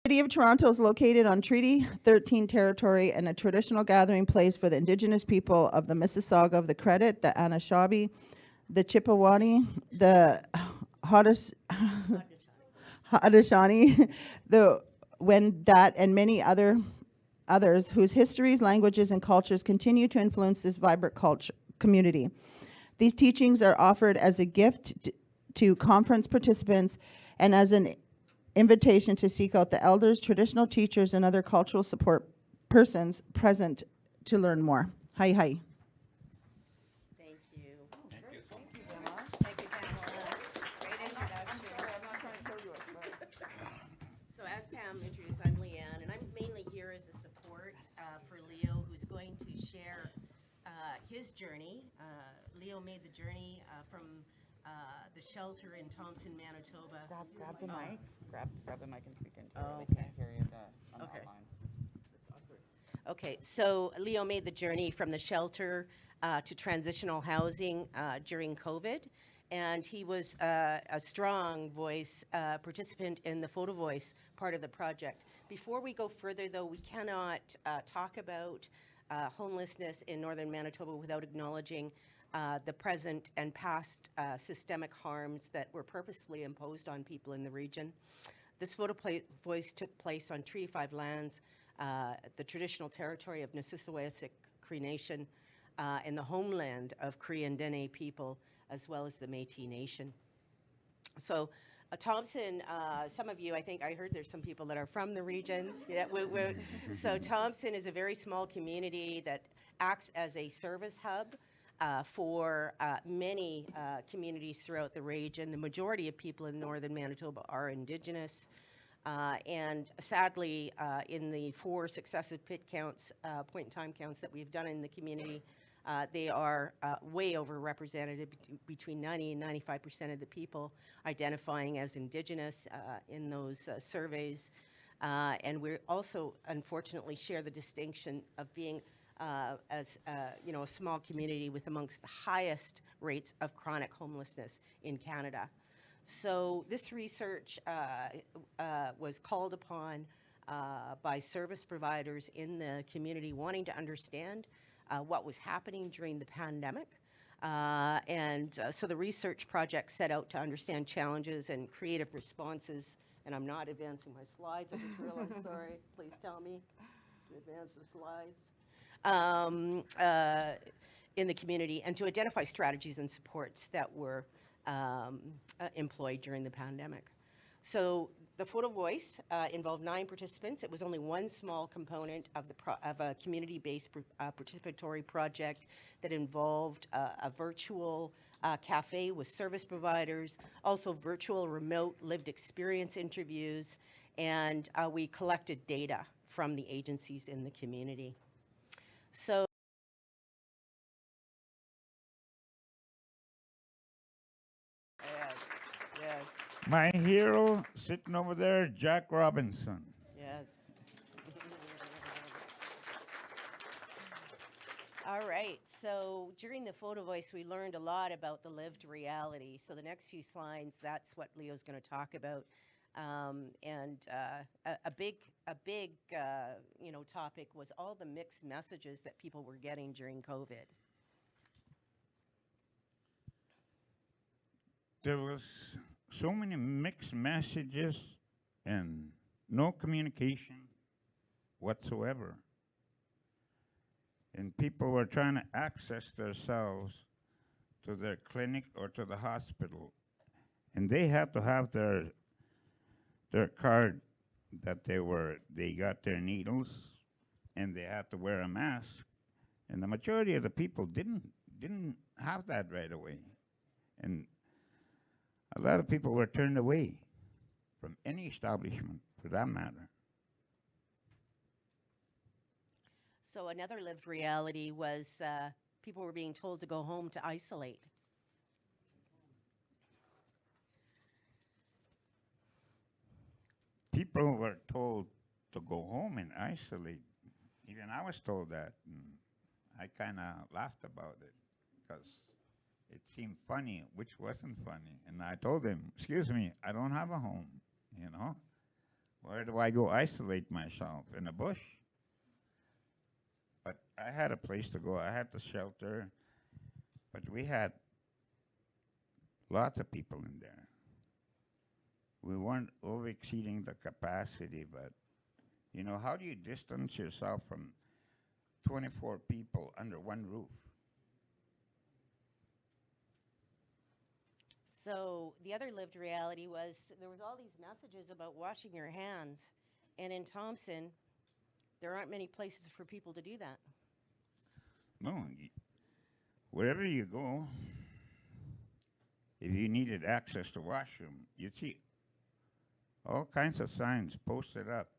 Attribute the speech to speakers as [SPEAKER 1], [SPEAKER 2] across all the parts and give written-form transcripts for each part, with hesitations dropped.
[SPEAKER 1] City of Toronto is located on Treaty 13 territory and a traditional gathering place for the Indigenous people of the Mississauga of the Credit, the Anishinaabe, the Chippewa, the Haudenosaunee, the Wendat, and many others whose histories, languages, and cultures continue to influence this vibrant community. These teachings are offered as a gift to conference participants and as an invitation to seek out the elders, traditional teachers, and other cultural support persons present to learn more. Hi, hi.
[SPEAKER 2] Thank you. Thank you, Pamela. Great introduction. So as Pam introduced, I'm Leanne, and I'm mainly here as a support for Leo, who's going to share his journey. Leo made the journey from the shelter in Thompson, Manitoba.
[SPEAKER 3] Grab the mic. Grab the mic and speak into it.
[SPEAKER 2] Oh,
[SPEAKER 3] They can't hear you on the
[SPEAKER 2] Okay.
[SPEAKER 3] online.
[SPEAKER 2] Okay, so Leo made the journey from the shelter to transitional housing during COVID, and he was a strong voice, participant in the Photo Voice part of the project. Before we go further, though, we cannot talk about homelessness in northern Manitoba without acknowledging the present and past systemic harms that were purposefully imposed on people in the region. This Photo Voice took place on Treaty 5 lands, the traditional territory of Nissisawasik Cree Nation, and the homeland of Cree and Dene people, as well as the Métis Nation. So Thompson, some of you, I think I heard there's some people that are from the region. Yeah, so Thompson is a very small community that acts as a service hub for many communities throughout the region. The majority of people in northern Manitoba are Indigenous. And sadly, in the 4 successive point-in-time counts that we've done in the community, they are way overrepresented, between 90 and 95% of the people identifying as Indigenous in those surveys. And we also, unfortunately, share the distinction of being as a small community with amongst the highest rates of chronic homelessness in Canada. So this research was called upon by service providers in the community wanting to understand what was happening during the pandemic. So the research project set out to understand challenges and creative responses. And I'm not advancing my slides. I just realized, sorry. Please tell me to advance the slides. In the community, and to identify strategies and supports that were employed during the pandemic. So the Photo Voice involved 9 participants. It was only one small component of a community-based participatory project that involved a virtual cafe with service providers, also virtual remote lived experience interviews, and we collected data from the agencies in the community. So yes.
[SPEAKER 4] My hero sitting over there, Jack Robinson.
[SPEAKER 2] Yes. All right. So during the Photo Voice, we learned a lot about the lived reality. So the next few slides, that's what Leo's going to talk about. A big topic was all the mixed messages that people were getting during COVID.
[SPEAKER 4] There was so many mixed messages and no communication whatsoever. And people were trying to access themselves to their clinic or to the hospital. And they had to have their card that they got their needles, and they had to wear a mask. And the majority of the people didn't have that right away. And a lot of people were turned away from any establishment, for that matter.
[SPEAKER 2] So another lived reality was people were being told to go home to isolate.
[SPEAKER 4] People were told to go home and isolate. Even I was told that. And I kind of laughed about it because it seemed funny, which wasn't funny. And I told them, excuse me, I don't have a home, Where do I go isolate myself? In a bush? But I had a place to go. I had the shelter, but we had lots of people in there. We weren't over exceeding the capacity, but you know, how do you distance yourself from 24 people under one roof?
[SPEAKER 2] So the other lived reality was there was all these messages about washing your hands, and in Thompson, there aren't many places for people to do that.
[SPEAKER 4] No, wherever you go, if you needed access to washroom, you'd see all kinds of signs posted up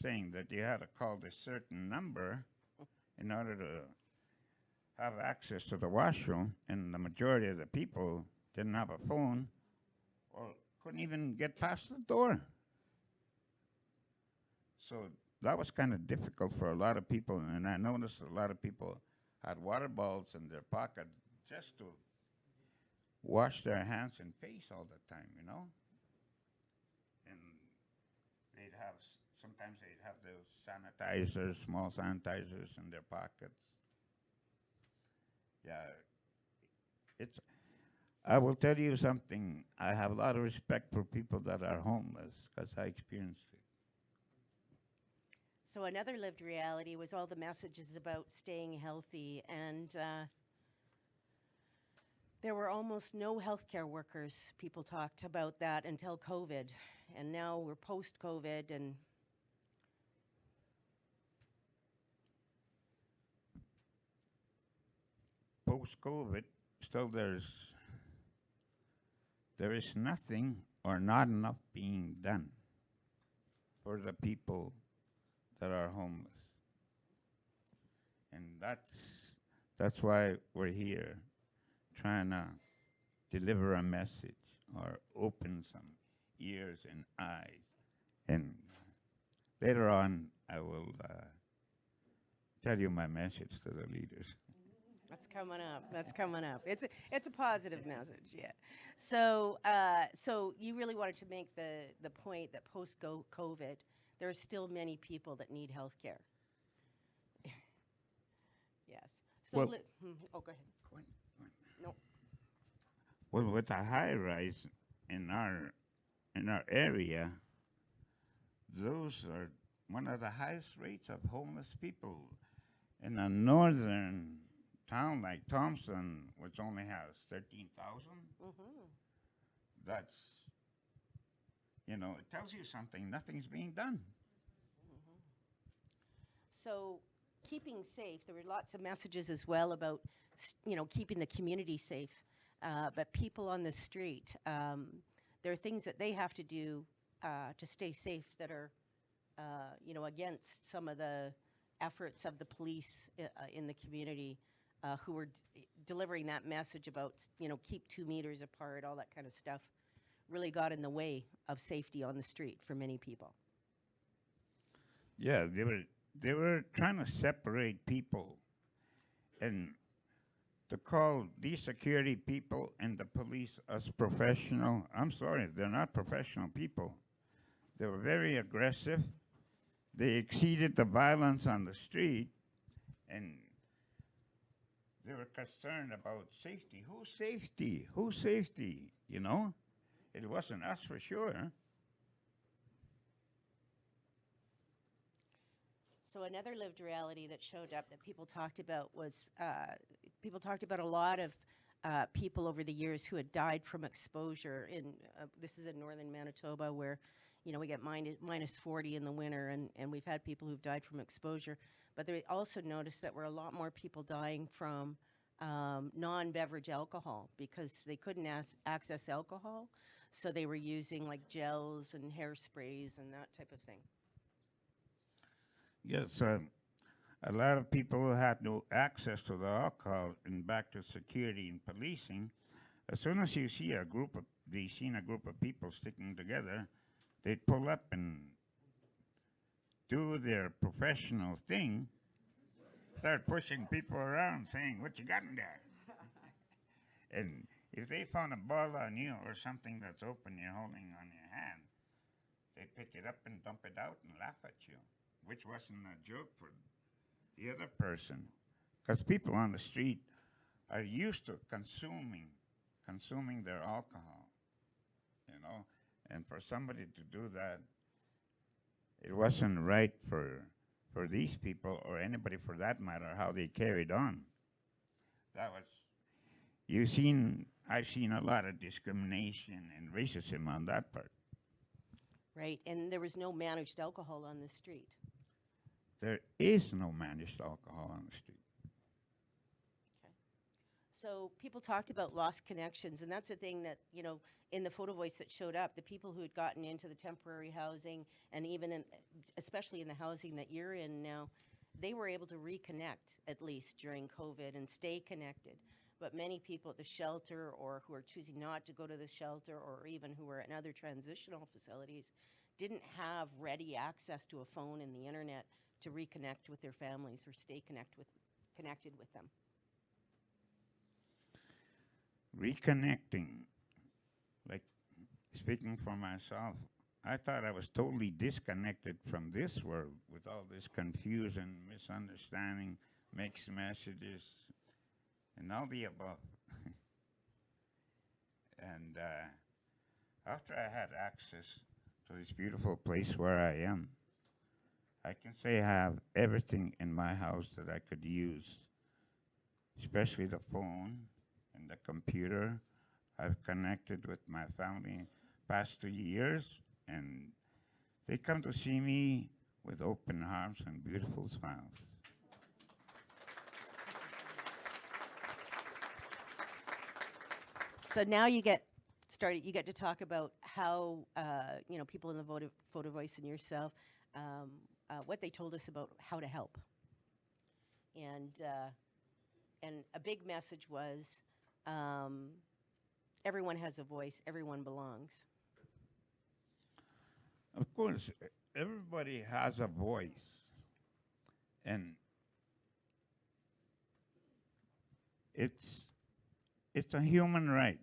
[SPEAKER 4] saying that you had to call this certain number in order to have access to the washroom, and the majority of the people didn't have a phone or couldn't even get past the door. So that was kind of difficult for a lot of people, and I noticed a lot of people had water bottles in their pocket just to wash their hands and face all the time, you know? And they'd have, sometimes they'd have those sanitizers, small sanitizers in their pockets. Yeah, it's, I will tell you something. I have a lot of respect for people that are homeless because I experienced it.
[SPEAKER 2] So another lived reality was all the messages about staying healthy, and there were almost no healthcare workers. People talked about that until COVID, and now we're post-COVID, and
[SPEAKER 4] Post-COVID, still there is nothing or not enough being done for the people that are homeless. And that's why we're here, trying to deliver a message or open some ears and eyes. And later on, I will tell you my message to the leaders.
[SPEAKER 2] that's coming up. That's coming up. It's a positive message, yeah. So so you really wanted to make the point that post-COVID, there are still many people that need health care. Yes. So
[SPEAKER 4] Well-
[SPEAKER 2] oh, go ahead.
[SPEAKER 4] Go on, go on.
[SPEAKER 2] No.
[SPEAKER 4] Well, with the high rise in our area, those are one of the highest rates of homeless people. In a northern town like Thompson, which only has 13,000,
[SPEAKER 2] Mm-hmm.
[SPEAKER 4] that's, you know, it tells you something. Nothing's being done.
[SPEAKER 2] So keeping safe, there were lots of messages as well about, keeping the community safe. But people on the street, there are things that they have to do to stay safe that are, against some of the efforts of the police in the community who were delivering that message about, keep 2 meters apart, all that kind of stuff, really got in the way of safety on the street for many people.
[SPEAKER 4] Yeah, they were trying to separate people, and to call these security people and the police as professional. I'm sorry, they're not professional people. They were very aggressive. They exceeded the violence on the street, and they were concerned about safety. Whose safety? Whose safety? You know? It wasn't us for sure.
[SPEAKER 2] So another lived reality that showed up that people talked about was people talked about a lot of people over the years who had died from exposure. This is in northern Manitoba where, we get minus 40 in the winter, and we've had people who've died from exposure. But they also noticed that were a lot more people dying from non-beverage alcohol because they couldn't access alcohol, so they were using like gels and hairsprays and that type of thing.
[SPEAKER 4] Yes, a lot of people who had no access to the alcohol, and back to security and policing, as soon as you see they seen a group of people sticking together, they'd pull up and do their professional thing, start pushing people around saying, what you got in there? And if they found a bottle on you or something that's open you're holding on your hand, they pick it up and dump it out and laugh at you, which wasn't a joke for the other person. Because people on the street are used to consuming their alcohol, you know. And for somebody to do that, it wasn't right for these people or anybody for that matter, how they carried on. That was, I've seen a lot of discrimination and racism on that part.
[SPEAKER 2] Right, and there was no managed alcohol on the street.
[SPEAKER 4] There is no managed alcohol on the street.
[SPEAKER 2] Okay. So people talked about lost connections, and that's the thing that, you know, in the photo voice that showed up, the people who had gotten into the temporary housing, and even especially in the housing that you're in now, they were able to reconnect, at least during COVID, and stay connected. But many people at the shelter, or who are choosing not to go to the shelter, or even who are in other transitional facilities, didn't have ready access to a phone and the internet to reconnect with their families or stay connected with them.
[SPEAKER 4] Reconnecting, like speaking for myself, I thought I was totally disconnected from this world with all this confusion, misunderstanding, mixed messages, and all the above. And after I had access to this beautiful place where I am, I can say I have everything in my house that I could use, especially the phone and the computer. I've connected with my family past 2 years, and they come to see me with open arms and beautiful smiles.
[SPEAKER 2] So now you get started. You get to talk about how you know, people in the photo voice and yourself, what they told us about how to help. And a big message was, everyone has a voice. Everyone belongs.
[SPEAKER 4] Of course, everybody has a voice, and it's a human right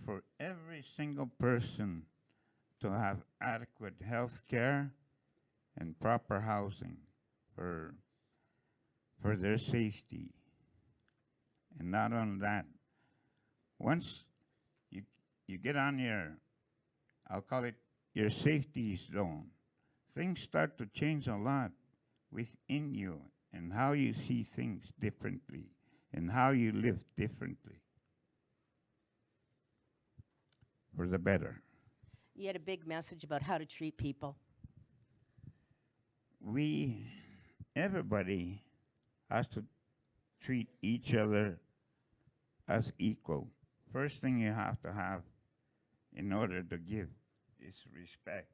[SPEAKER 4] for every single person to have adequate health care and proper housing for their safety. And not only that, once you get on your, I'll call it your safety zone, things start to change a lot within you and how you see things differently and how you live differently for the better.
[SPEAKER 2] You had a big message about how to treat people.
[SPEAKER 4] Everybody has to treat each other as equal. First thing you have to have in order to give is respect.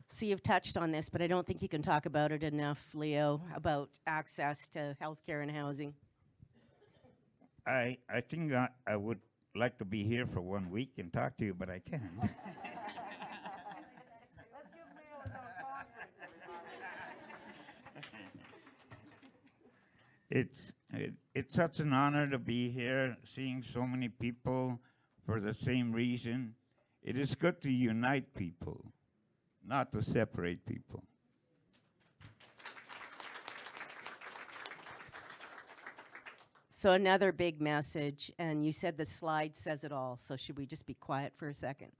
[SPEAKER 2] So you've touched on this, but I don't think you can talk about it enough, Leo, about access to healthcare and housing.
[SPEAKER 4] I think I would like to be here for 1 week and talk to you, but I can't. It's such an honor to be here, seeing so many people for the same reason. It is good to unite people, not to separate people.
[SPEAKER 2] So another big message, and you said the slide says it all, so should we just be quiet for a second?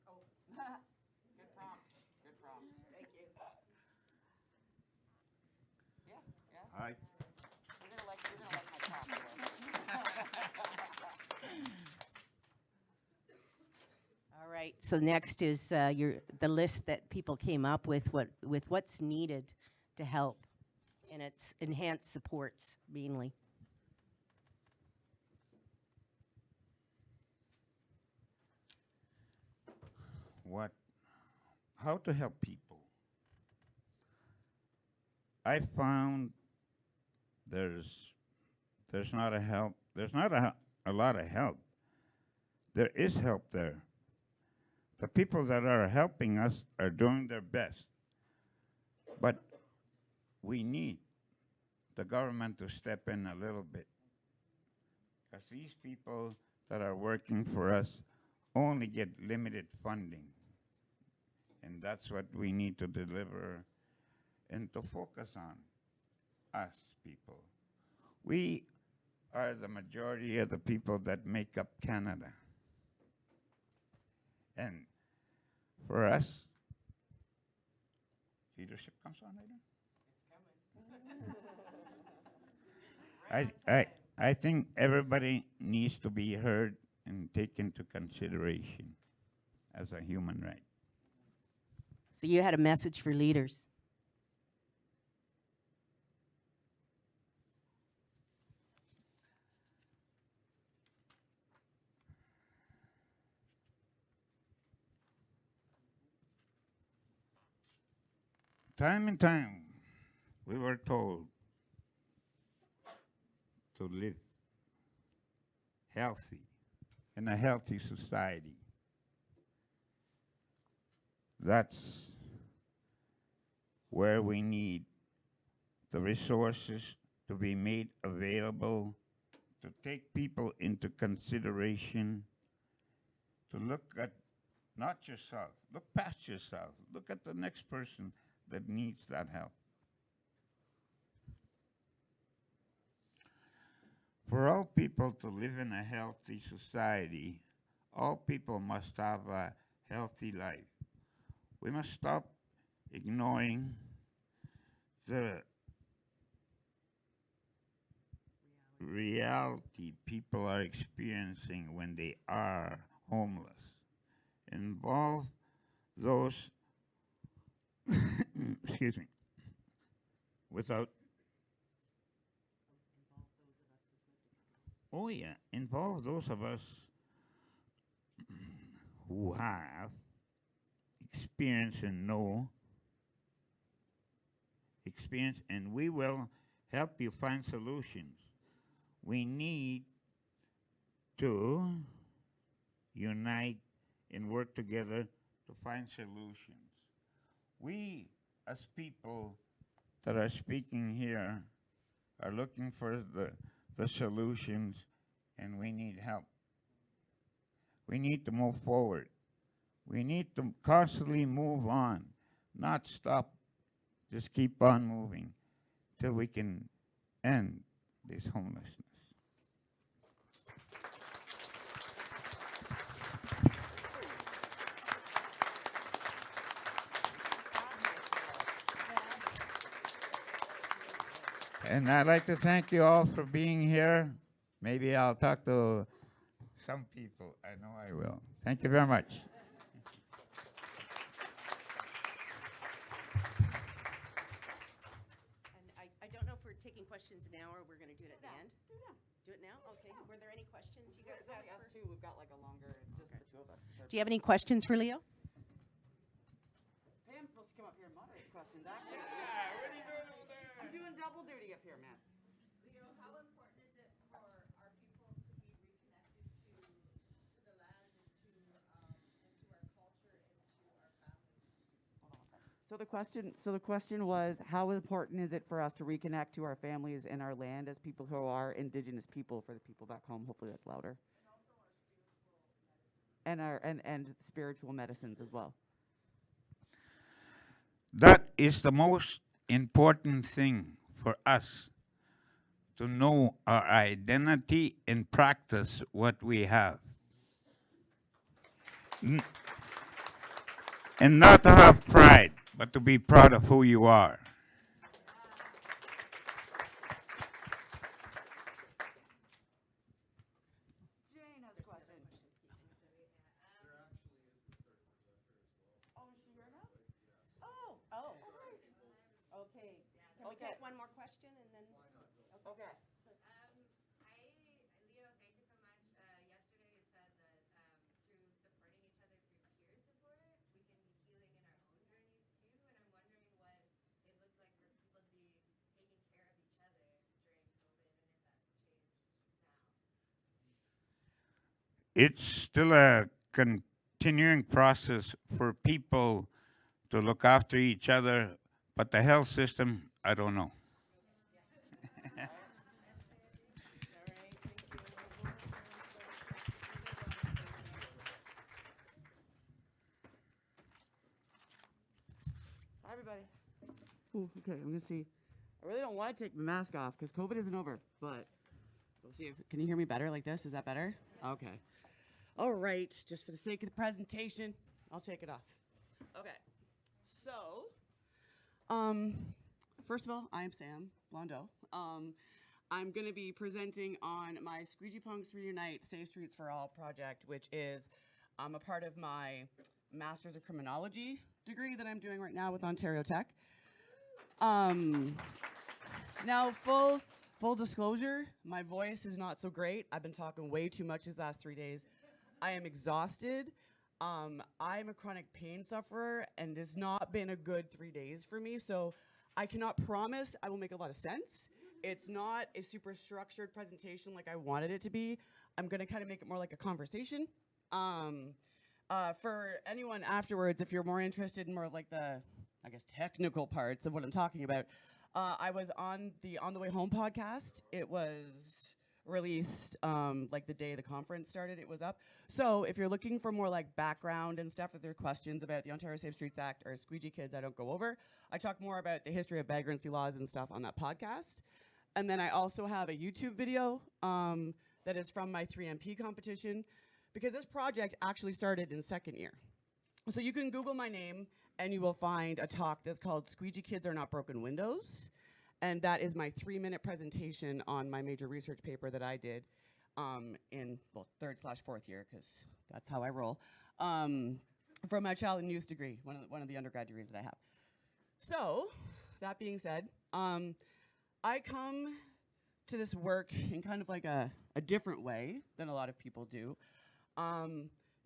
[SPEAKER 3] Good prompt. Good prompt. Thank you. Yeah, yeah.
[SPEAKER 4] Hi.
[SPEAKER 3] You're gonna like my prompt.
[SPEAKER 2] All right, so next is the list that people came up with what's needed to help, and it's enhanced supports mainly.
[SPEAKER 4] How to help people? I found there's not a lot of help. There is help there. The people that are helping us are doing their best. But we need the government to step in a little bit. Because these people that are working for us only get limited funding. And that's what we need to deliver and to focus on, us people. We are the majority of the people that make up Canada. And for us, leadership comes on later. I think everybody needs to be heard and taken into consideration as a human right.
[SPEAKER 2] So you had a message for leaders.
[SPEAKER 4] Time and time, we were told to live healthy in a healthy society. That's where we need the resources to be made available to take people into consideration, to look at not yourself, look past yourself, look at the next person that needs that help. For all people to live in a healthy society, all people must have a healthy life. We must stop ignoring the reality people are experiencing when they are homeless. Involve those, excuse me, without, oh yeah, involve those of us who have experience and know experience, and we will help you find solutions. We need to unite and work together to find solutions. We, as people that are speaking here, are looking for the solutions, and we need help. We need to move forward. We need to constantly move on, not stop, just keep on moving till we can end this homelessness. And I'd like to thank you all for being here. Maybe I'll talk to some people. I know I will. Thank you very much.
[SPEAKER 2] And I don't know if we're taking questions now or we're going to do it at the end. Do it now? Okay. Were there any questions you guys had?
[SPEAKER 3] Us too, we've got like a longer, it's just the two of us.
[SPEAKER 2] Do you have any questions for Leo?
[SPEAKER 3] Pam's supposed to come up here and moderate questions, actually. Yeah, what are you doing over there? I'm doing double duty up here, man.
[SPEAKER 1] Leo, how important is it for our people to be reconnected to the land and to our culture and to our families?
[SPEAKER 3] So the question was, how important is it for us to reconnect to our families and our land as people who are Indigenous people for the people back home? Hopefully that's louder. And spiritual medicines as well.
[SPEAKER 4] That is the most important thing for us, to know our identity and practice what we have. And not to have pride, but to be proud of who you are.
[SPEAKER 3] Jane has a question. Oh, is she here now? Oh.
[SPEAKER 2] Oh. Okay. Can we take one more question and then?
[SPEAKER 3] Okay.
[SPEAKER 5] Leo, thank you so much. Yesterday you said that through supporting each other through peer support, we can be healing in our own journeys too. And I'm wondering what it looked like for people to be taking care of each other during COVID and if that's changed now.
[SPEAKER 4] It's still a continuing process for people to look after each other, but the health system, I don't know.
[SPEAKER 3] Ooh, okay, I'm gonna see. I really don't want to take my mask off because COVID isn't over, but we'll see if, can you hear me better like this? Is that better? Okay. All right, just for the sake of the presentation, I'll take it off. Okay, so, first of all, I am Sam Blondeau. I'm gonna be presenting on my Squeegee Punks Reunite Safe Streets for All project, which is a part of my Master's of Criminology degree that I'm doing right now with Ontario Tech. Now, full disclosure, my voice is not so great. I've been talking way too much these last 3 days. I am exhausted. I'm a chronic pain sufferer, and it's not been a good 3 days for me, so I cannot promise I will make a lot of sense. It's not a super structured presentation like I wanted it to be. I'm gonna kind of make it more like a conversation. For anyone afterwards, if you're more interested in more of like the, I guess, technical parts of what I'm talking about, I was on the On the Way Home podcast. It was released like the day the conference started, it was up. So if you're looking for more like background and stuff, if there are questions about the Ontario Safe Streets Act or Squeegee Kids, I don't go over. I talk more about the history of vagrancy laws and stuff on that podcast. And then I also have a YouTube video that is from my 3MP competition, because this project actually started in second year. So you can Google my name and you will find a talk that's called Squeegee Kids Are Not Broken Windows. And that is my 3-minute presentation on my major research paper that I did in, well, 3rd/4th year, because that's how I roll, for my child and youth degree, one of the undergrad degrees that I have. So, that being said, I come to this work in kind of like a different way than a lot of people do.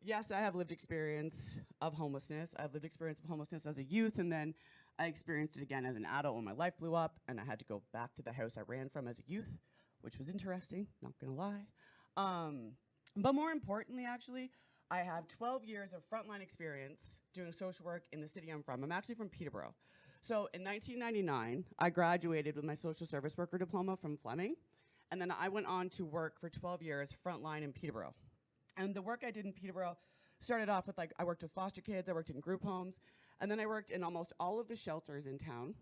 [SPEAKER 3] Yes, I have lived experience of homelessness. I've lived experience of homelessness as a youth, and then I experienced it again as an adult when my life blew up, and I had to go back to the house I ran from as a youth, which was interesting, not gonna lie. But more importantly, actually, I have 12 years of frontline experience doing social work in the city I'm from. I'm actually from Peterborough. So in 1999, I graduated with my social service worker diploma from Fleming, and then I went on to work for 12 years frontline in Peterborough. And the work I did in Peterborough started off with, like, I worked with foster kids, I worked in group homes, and then I worked in almost all of the shelters in town.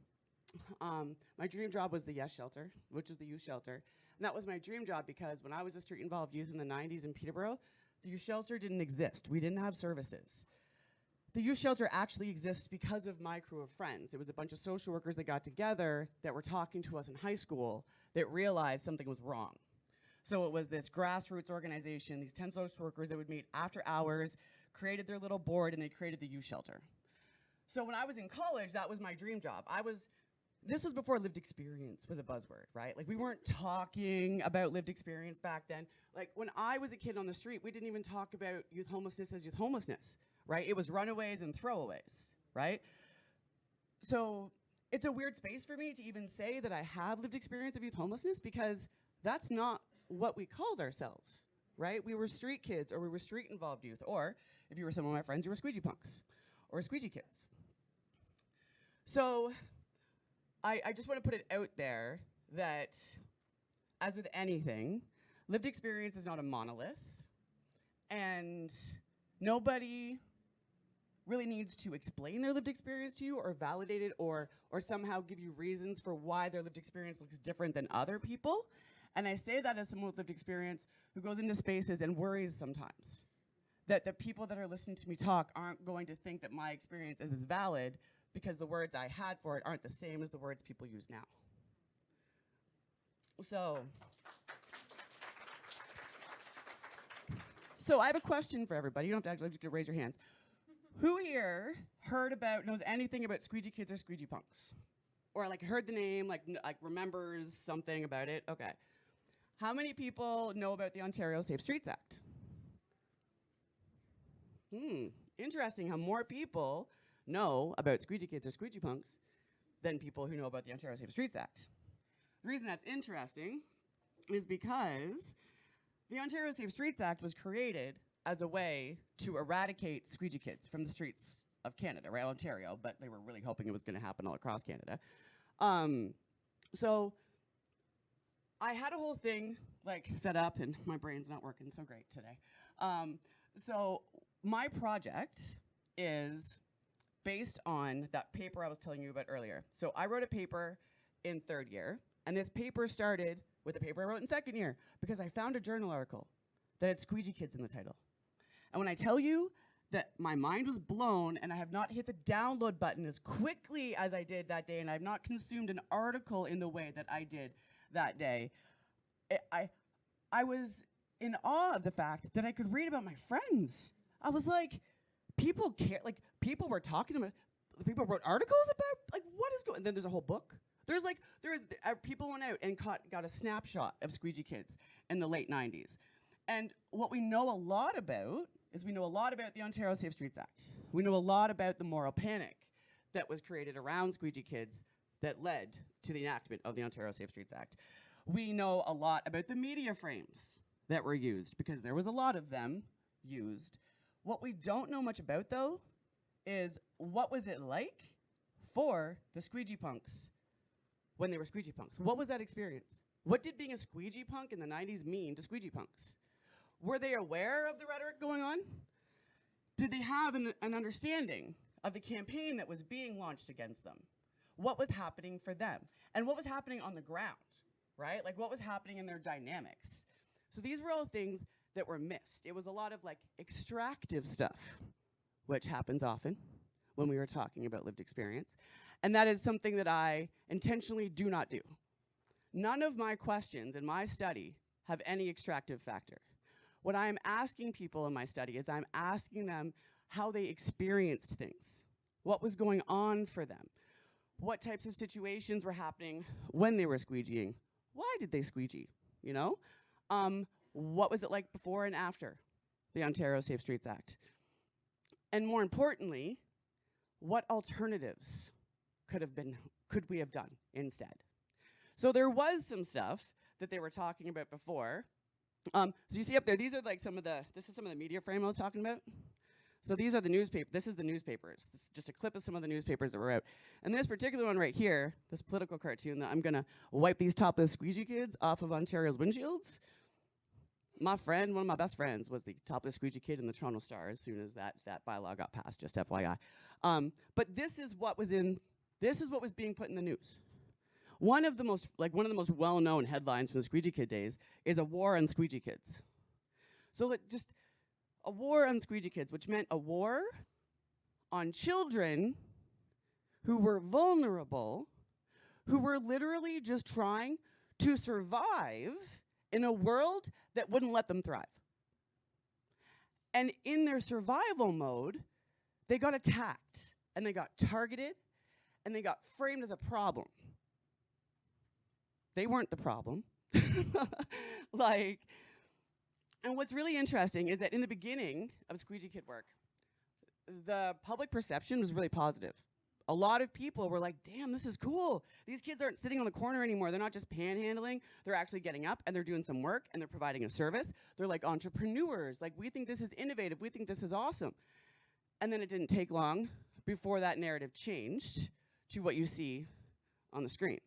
[SPEAKER 3] My dream job was the Yes Shelter, which is the youth shelter. And that was my dream job because when I was a street-involved youth in the 90s in Peterborough, the youth shelter didn't exist. We didn't have services. The youth shelter actually exists because of my crew of friends. It was a bunch of social workers that got together that were talking to us in high school that realized something was wrong. So it was this grassroots organization, these 10 social workers that would meet after hours, created their little board, and they created the youth shelter. So when I was in college, that was my dream job. This was before lived experience was a buzzword, right? Like, we weren't talking about lived experience back then. Like, when I was a kid on the street, we didn't even talk about youth homelessness as youth homelessness, right? It was runaways and throwaways, right? So it's a weird space for me to even say that I have lived experience of youth homelessness, because that's not what we called ourselves, right? We were street kids, or we were street involved youth, or if you were some of my friends, you were squeegee punks or squeegee kids. So I just want to put it out there that, as with anything, lived experience is not a monolith, and nobody really needs to explain their lived experience to you or validate it or somehow give you reasons for why their lived experience looks different than other people. And I say that as someone with lived experience who goes into spaces and worries sometimes that the people that are listening to me talk aren't going to think that my experience is as valid because the words I had for it aren't the same as the words people use now. So I have a question for everybody. You don't have to actually just raise your hands. Who here knows anything about squeegee kids or squeegee punks? Or like heard the name, like remembers something about it? Okay. How many people know about the Ontario Safe Streets Act? Interesting how more people know about squeegee kids or squeegee punks than people who know about the Ontario Safe Streets Act. The reason that's interesting is because the Ontario Safe Streets Act was created as a way to eradicate squeegee kids from the streets of Canada, right, Ontario, but they were really hoping it was going to happen all across Canada. So I had a whole thing like set up, and my brain's not working so great today. So my project is based on that paper I was telling you about earlier. So I wrote a paper in 3rd year, and this paper started with a paper I wrote in 2nd year because I found a journal article that had squeegee kids in the title. And when I tell you that my mind was blown and I have not hit the download button as quickly as I did that day, and I've not consumed an article in the way that I did that day, I was in awe of the fact that I could read about my friends. I was like, people care, like people were talking about, people wrote articles about, like what is going, and then there's a whole book. People went out and got a snapshot of squeegee kids in the late 90s. And what we know a lot about is we know a lot about the Ontario Safe Streets Act. We know a lot about the moral panic that was created around squeegee kids that led to the enactment of the Ontario Safe Streets Act. We know a lot about the media frames that were used, because there was a lot of them used. What we don't know much about, though, is what was it like for the squeegee punks when they were squeegee punks? What was that experience? What did being a squeegee punk in the 90s mean to squeegee punks? Were they aware of the rhetoric going on? Did they have an understanding of the campaign that was being launched against them? What was happening for them? And what was happening on the ground, right? Like what was happening in their dynamics? So these were all things that were missed. It was a lot of like extractive stuff, which happens often when we were talking about lived experience. And that is something that I intentionally do not do. None of my questions in my study have any extractive factor. What I am asking people in my study is I'm asking them how they experienced things, what was going on for them, what types of situations were happening when they were squeegeeing, why did they squeegee, you know? What was it like before and after the Ontario Safe Streets Act? And more importantly, what alternatives could we have done instead? So there was some stuff that they were talking about before. So you see up there, these are like this is some of the media frame I was talking about. So these are the newspaper, this is the newspapers. This is just a clip of some of the newspapers that were out. And this particular one right here, this political cartoon that I'm gonna wipe these topless squeegee kids off of Ontario's windshields. My friend, one of my best friends, was the topless squeegee kid in the Toronto Star as soon as that bylaw got passed, just FYI. But this is what was being put in the news. One of the most well-known headlines from the squeegee kid days is a war on squeegee kids. So just a war on squeegee kids, which meant a war on children who were vulnerable, who were literally just trying to survive in a world that wouldn't let them thrive. And in their survival mode, they got attacked, and they got targeted, and they got framed as a problem. They weren't the problem. And what's really interesting is that in the beginning of squeegee kid work, the public perception was really positive. A lot of people were like, damn, this is cool. These kids aren't sitting on the corner anymore. They're not just panhandling. They're actually getting up and they're doing some work and they're providing a service. They're like entrepreneurs. Like, we think this is innovative. We think this is awesome. And then it didn't take long before that narrative changed to what you see on the screen.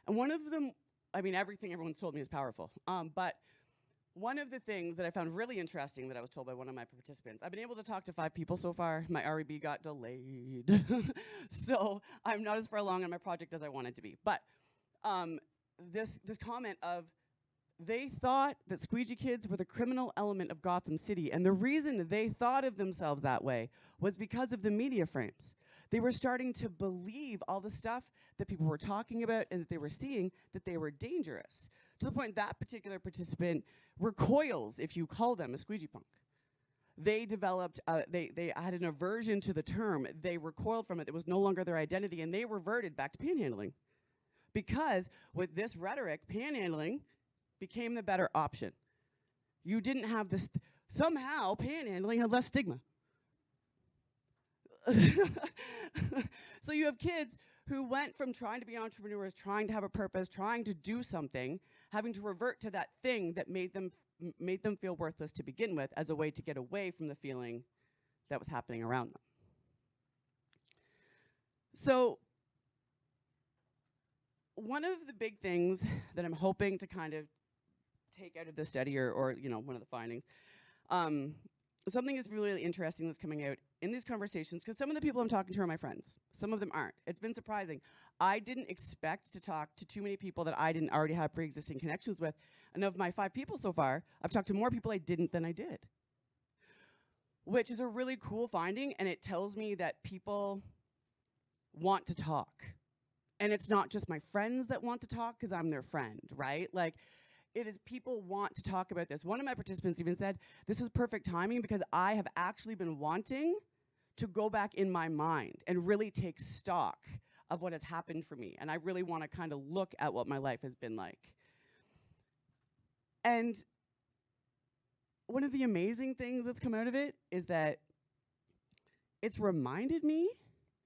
[SPEAKER 3] And one of them, I mean, everything everyone's told me is powerful. But one of the things that I found really interesting that I was told by one of my participants, I've been able to talk to 5 people so far. My REB got delayed. So I'm not as far along on my project as I wanted to be. But this comment of, they thought that squeegee kids were the criminal element of Gotham City. And the reason they thought of themselves that way was because of the media frames. They were starting to believe all the stuff that people were talking about and that they were seeing, that they were dangerous. To the point that particular participant recoils if you call them a squeegee punk. They developed, they had an aversion to the term. They recoiled from it. It was no longer their identity, and they reverted back to panhandling. Because with this rhetoric, panhandling became the better option. You didn't have this, somehow panhandling had less stigma. So you have kids who went from trying to be entrepreneurs, trying to have a purpose, trying to do something, having to revert to that thing that made them feel worthless to begin with, as a way to get away from the feeling that was happening around them. So one of the big things that I'm hoping to kind of take out of this study, or you know, one of the findings, something that's really interesting that's coming out in these conversations, because some of the people I'm talking to are my friends. Some of them aren't. It's been surprising. I didn't expect to talk to too many people that I didn't already have pre-existing connections with. And of my 5 people so far, I've talked to more people I didn't than I did, which is a really cool finding, and it tells me that people want to talk. And it's not just my friends that want to talk because I'm their friend, right? Like, it is people want to talk about this. One of my participants even said, this is perfect timing because I have actually been wanting to go back in my mind and really take stock of what has happened for me. And I really want to kind of look at what my life has been like. And one of the amazing things that's come out of it is that it's reminded me,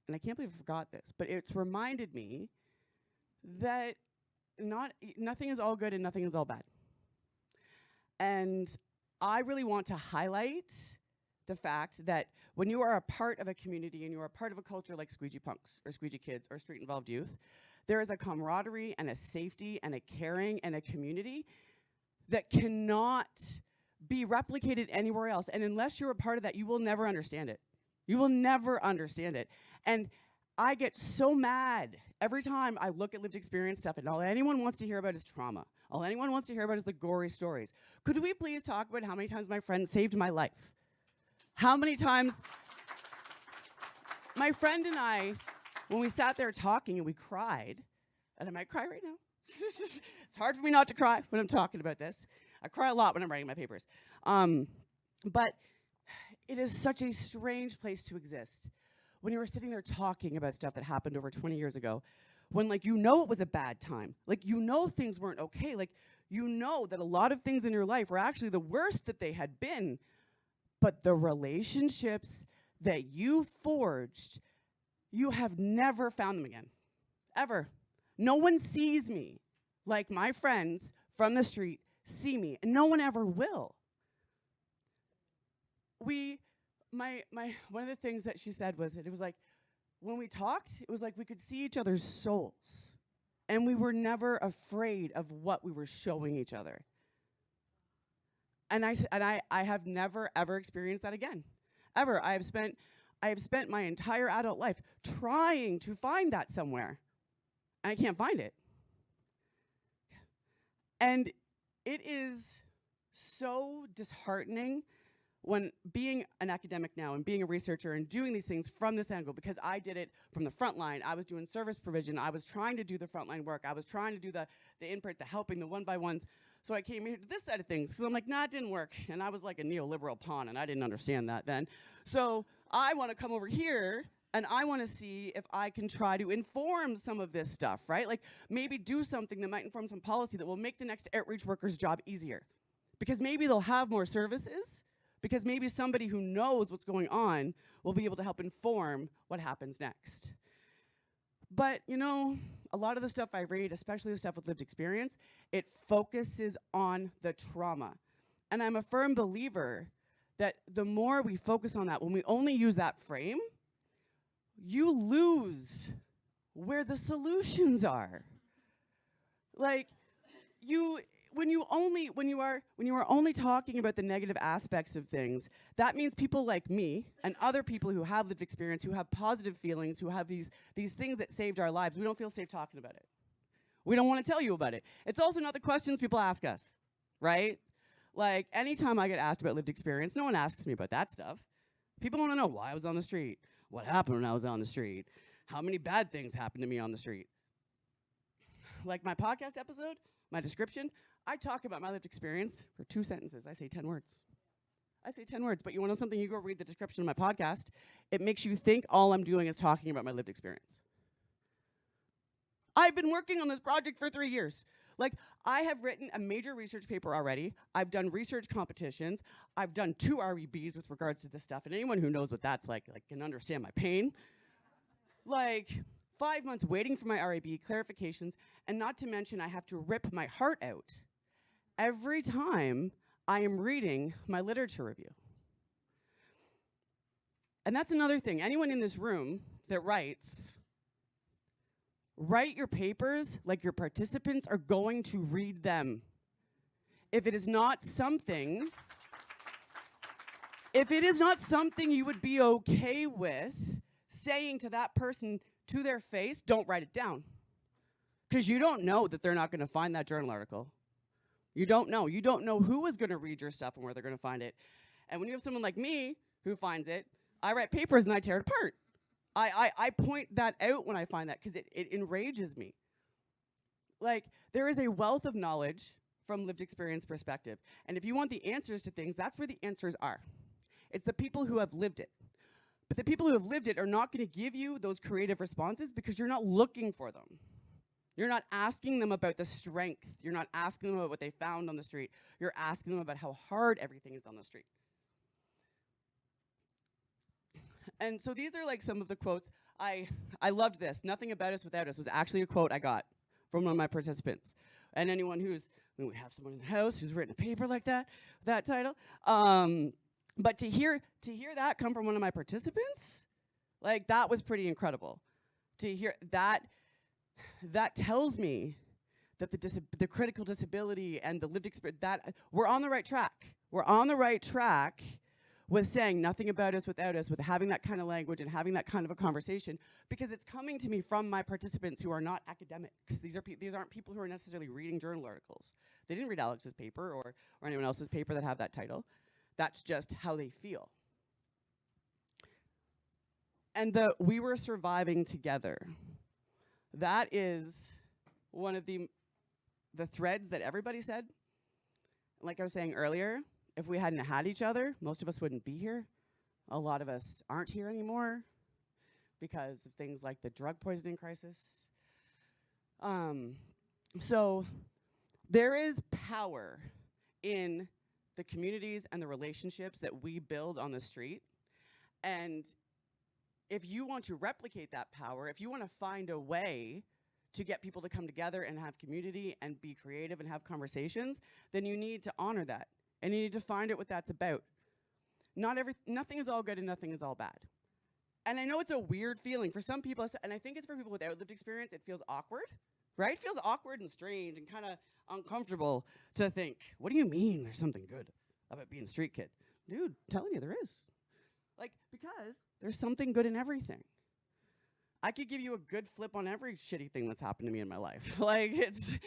[SPEAKER 3] and I can't believe I forgot this, but it's reminded me that nothing is all good and nothing is all bad. And I really want to highlight the fact that when you are a part of a community and you are a part of a culture like Squeegee Punks or Squeegee Kids or Street Involved Youth, there is a camaraderie and a safety and a caring and a community that cannot be replicated anywhere else. And unless you're a part of that, you will never understand it. You will never understand it. And I get so mad every time I look at lived experience stuff, and all anyone wants to hear about is trauma. All anyone wants to hear about is the gory stories. Could we please talk about how many times my friend saved my life? How many times my friend and I, when we sat there talking and we cried, and I might cry right now. It's hard for me not to cry when I'm talking about this. I cry a lot when I'm writing my papers. But it is such a strange place to exist. When you were sitting there talking about stuff that happened over 20 years ago, when like you know it was a bad time, like you know things weren't okay, like you know that a lot of things in your life were actually the worst that they had been, but the relationships that you forged, you have never found them again, ever. No one sees me like my friends from the street see me, and no one ever will. One of the things that she said was that it was like, when we talked, it was like we could see each other's souls, and we were never afraid of what we were showing each other. And I have never ever experienced that again, ever. I have spent my entire adult life trying to find that somewhere, and I can't find it. And it is so disheartening when being an academic now and being a researcher and doing these things from this angle, because I did it from the front line. I was doing service provision. I was trying to do the frontline work. I was trying to do the input, the helping, the one-by-ones. So I came here to this side of things because I'm like, nah, it didn't work. And I was like a neoliberal pawn, and I didn't understand that then. So I want to come over here, and I want to see if I can try to inform some of this stuff, right? Like maybe do something that might inform some policy that will make the next outreach worker's job easier. Because maybe they'll have more services, because maybe somebody who knows what's going on will be able to help inform what happens next. But, you know, a lot of the stuff I read, especially the stuff with lived experience, it focuses on the trauma. And I'm a firm believer that the more we focus on that, when we only use that frame, you lose where the solutions are. Like, when you are only talking about the negative aspects of things, that means people like me and other people who have lived experience, who have positive feelings, who have these things that saved our lives, we don't feel safe talking about it. We don't want to tell you about it. It's also not the questions people ask us, right? Like, anytime I get asked about lived experience, no one asks me about that stuff. People want to know why I was on the street, what happened when I was on the street, how many bad things happened to me on the street. Like my podcast episode, my description, I talk about my lived experience for 2 sentences. I say 10 words. But you want to know something? You go read the description of my podcast. It makes you think all I'm doing is talking about my lived experience. I've been working on this project for 3 years. Like, I have written a major research paper already. I've done research competitions. I've done 2 REBs with regards to this stuff. And anyone who knows what that's like can understand my pain. Like, 5 months waiting for my REB, clarifications, and not to mention I have to rip my heart out every time I am reading my literature review. And that's another thing. Anyone in this room that writes, write your papers like your participants are going to read them. If it is not something if it is not something you would be okay with saying to that person to their face, don't write it down. Because you don't know that they're not going to find that journal article. You don't know. You don't know who is going to read your stuff and where they're going to find it. And when you have someone like me who finds it, I write papers and I tear it apart. I point that out when I find that because it enrages me. Like, there is a wealth of knowledge from lived experience perspective. And if you want the answers to things, that's where the answers are. It's the people who have lived it. But the people who have lived it are not going to give you those creative responses because you're not looking for them. You're not asking them about the strength. You're not asking them about what they found on the street. You're asking them about how hard everything is on the street. And so these are like some of the quotes. I loved this. Nothing about us without us was actually a quote I got from one of my participants. And anyone who's, we have someone in the house who's written a paper like that, that title. But to hear that come from one of my participants, like that was pretty incredible. To hear that, that tells me that the critical disability and the lived experience, that we're on the right track. We're on the right track with saying nothing about us without us, with having that kind of language and having that kind of a conversation, because it's coming to me from my participants who are not academics. These aren't people who are necessarily reading journal articles. They didn't read Alex's paper or anyone else's paper that have that title. That's just how they feel. And we were surviving together. That is one of the threads that everybody said. Like I was saying earlier, if we hadn't had each other, most of us wouldn't be here. A lot of us aren't here anymore because of things like the drug poisoning crisis. So there is power in the communities and the relationships that we build on the street. And if you want to replicate that power, if you want to find a way to get people to come together and have community and be creative and have conversations, then you need to honor that. And you need to find out what that's about. Nothing is all good and nothing is all bad. And I know it's a weird feeling for some people, and I think it's for people without lived experience, it feels awkward, right? It feels awkward and strange and kind of uncomfortable to think, what do you mean there's something good about being a street kid? Dude, I'm telling you, there is. Like, because there's something good in everything. I could give you a good flip on every shitty thing that's happened to me in my life. Like, it's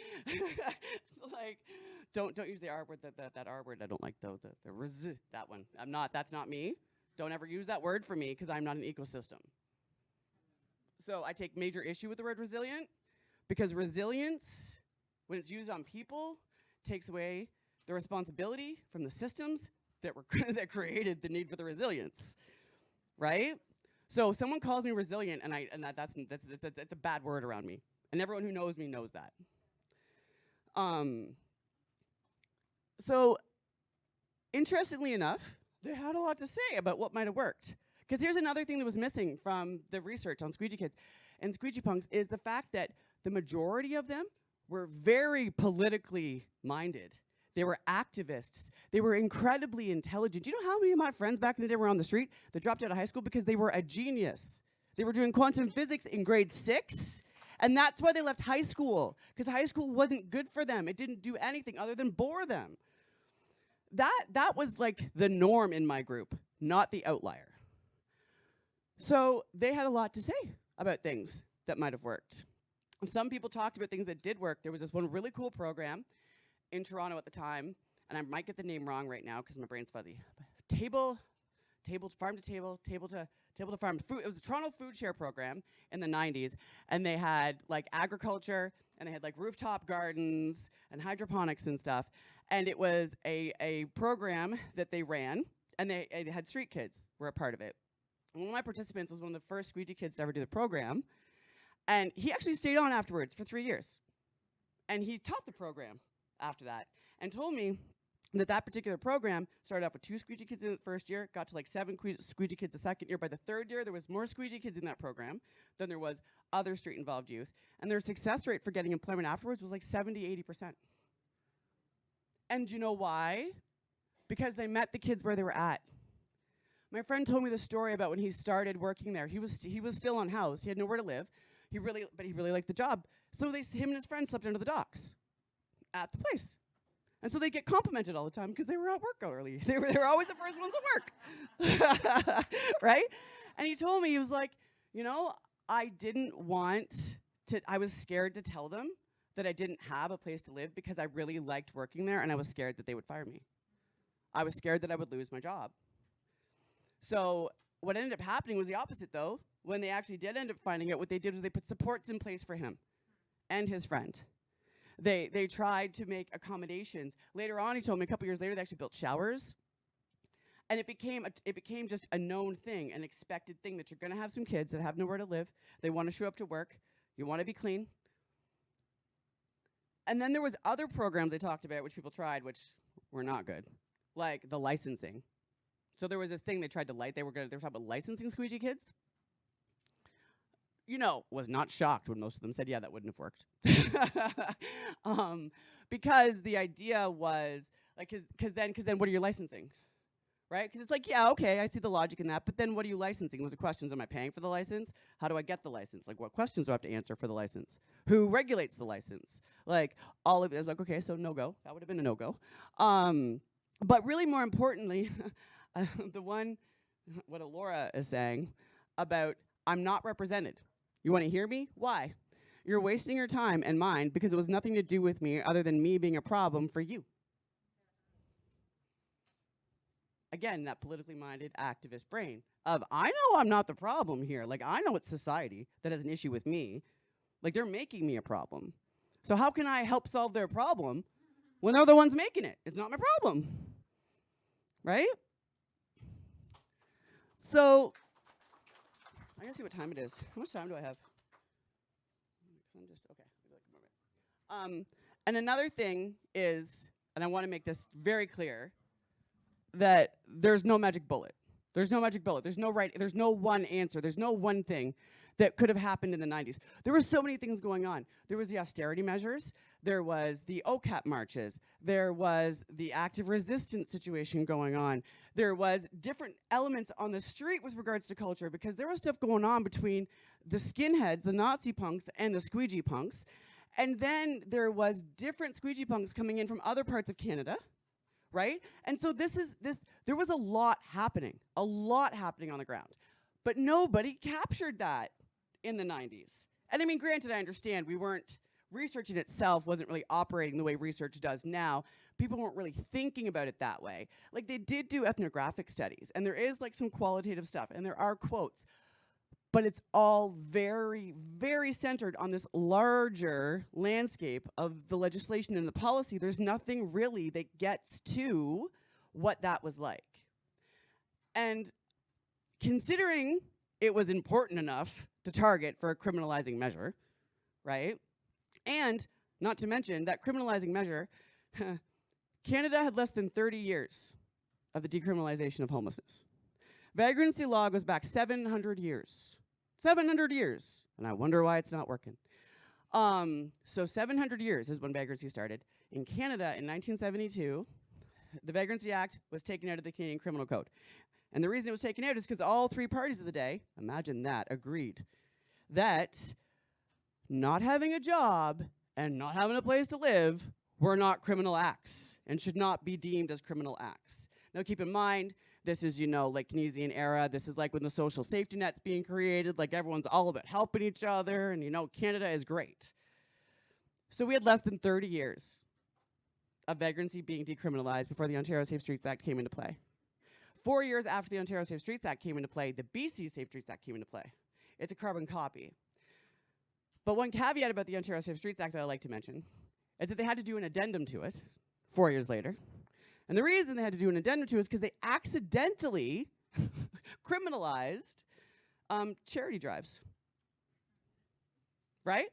[SPEAKER 3] like, don't use the R word, that R word I don't like though, that one. That's not me. Don't ever use that word for me because I'm not an ecosystem. So I take major issue with the word resilient because resilience, when it's used on people, takes away the responsibility from the systems that that created the need for the resilience, right? So if someone calls me resilient, and that's a bad word around me, and everyone who knows me knows that. So, interestingly enough, they had a lot to say about what might have worked. Because here's another thing that was missing from the research on squeegee kids and squeegee punks is the fact that the majority of them were very politically minded. They were activists. They were incredibly intelligent. Do you know how many of my friends back in the day were on the street that dropped out of high school because they were a genius? They were doing quantum physics in grade 6. And that's why they left high school, because high school wasn't good for them. It didn't do anything other than bore them. That was like the norm in my group, not the outlier. So they had a lot to say about things that might have worked. Some people talked about things that did work. There was this one really cool program in Toronto at the time, and I might get the name wrong right now because my brain's fuzzy. Farm to table to farm. Food. It was a Toronto food share program in the 90s, and they had like agriculture, and they had like rooftop gardens and hydroponics and stuff. And it was a program that they ran, and it had street kids were a part of it. And one of my participants was one of the first squeegee kids to ever do the program, and he actually stayed on afterwards for 3 years. And he taught the program after that, and told me that particular program started off with 2 squeegee kids in the first year, got to like 7 squeegee kids the second year. By the 3rd year, there was more squeegee kids in that program than there was other street-involved youth. And their success rate for getting employment afterwards was like 70–80%. And you know why? Because they met the kids where they were at. My friend told me the story about when he started working there. He was still on house. He had nowhere to live. But he really liked the job. So him and his friends slept under the docks at the place. And so they get complimented all the time because they were at work early. They were always the first ones at work. Right? And he told me, he was like, you know, I didn't want to, I was scared to tell them that I didn't have a place to live because I really liked working there and I was scared that they would fire me. I was scared that I would lose my job. So what ended up happening was the opposite, though. When they actually did end up finding out, what they did was they put supports in place for him and his friend. They tried to make accommodations. Later on, he told me a couple years later, they actually built showers. And it became just a known thing, an expected thing, that you're going to have some kids that have nowhere to live. They want to show up to work. You want to be clean. And then there was other programs they talked about, which people tried, which were not good, like the licensing. So there was this thing they tried to they were talking about licensing squeegee kids. You know, was not shocked when most of them said, yeah, that wouldn't have worked. Because the idea was, like, because then what are you licensing? Right? Because it's like, yeah, okay, I see the logic in that, but then what are you licensing? Was the questions, am I paying for the license? How do I get the license? Like, what questions do I have to answer for the license? Who regulates the license? Like, all of it. I was like, okay, so no-go. That would have been a no-go. But really more importantly, what Laura is saying about, I'm not represented. You want to hear me? Why? You're wasting your time and mine because it was nothing to do with me other than me being a problem for you. Again, that politically minded activist brain of, I know I'm not the problem here. Like, I know it's society that has an issue with me. Like, they're making me a problem. So how can I help solve their problem when they're the ones making it? It's not my problem. Right? So, I gotta see what time it is. How much time do I have? I'm just, okay. And another thing is, and I want to make this very clear, that there's no magic bullet. There's no magic bullet. There's no one answer. There's no one thing that could have happened in the 90s. There were so many things going on. There was the austerity measures. There was the OCAP marches. There was the active resistance situation going on. There was different elements on the street with regards to culture, because there was stuff going on between the skinheads, the Nazi punks, and the squeegee punks. And then there was different squeegee punks coming in from other parts of Canada. Right? And so there was a lot happening on the ground. But nobody captured that in the 90s. And I mean, granted, I understand research in itself wasn't really operating the way research does now. People weren't really thinking about it that way. Like, they did do ethnographic studies, and there is like some qualitative stuff, and there are quotes. But it's all very, very centered on this larger landscape of the legislation and the policy. There's nothing really that gets to what that was like. And considering it was important enough to target for a criminalizing measure, right? And not to mention that criminalizing measure, Canada had less than 30 years of the decriminalization of homelessness. Vagrancy law goes back 700 years. 700 years. And I wonder why it's not working. So 700 years is when vagrancy started. In Canada, in 1972, the Vagrancy Act was taken out of the Canadian Criminal Code. And the reason it was taken out is because all three parties of the day, imagine that, agreed that not having a job and not having a place to live were not criminal acts and should not be deemed as criminal acts. Now keep in mind, this is, like Keynesian era. This is like when the social safety net's being created, like everyone's all about helping each other, and Canada is great. So we had less than 30 years of vagrancy being decriminalized before the Ontario Safe Streets Act came into play. 4 years after the Ontario Safe Streets Act came into play, the BC Safe Streets Act came into play. It's a carbon copy. But one caveat about the Ontario Safe Streets Act that I like to mention is that they had to do an addendum to it 4 years later. And the reason they had to do an addendum to it is because they accidentally criminalized charity drives. Right?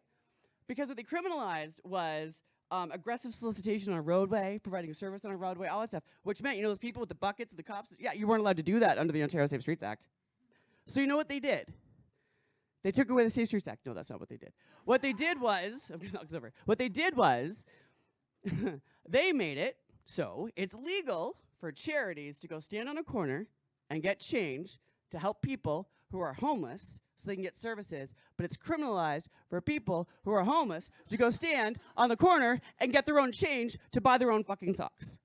[SPEAKER 3] Because what they criminalized was aggressive solicitation on a roadway, providing a service on a roadway, all that stuff, which meant, those people with the buckets and the cops, yeah, you weren't allowed to do that under the Ontario Safe Streets Act. So you know what they did? They took away the Safe Streets Act. No, that's not what they did. What they did was, they made it so it's legal for charities to go stand on a corner and get change to help people who are homeless so they can get services, but it's criminalized for people who are homeless to go stand on the corner and get their own change to buy their own fucking socks.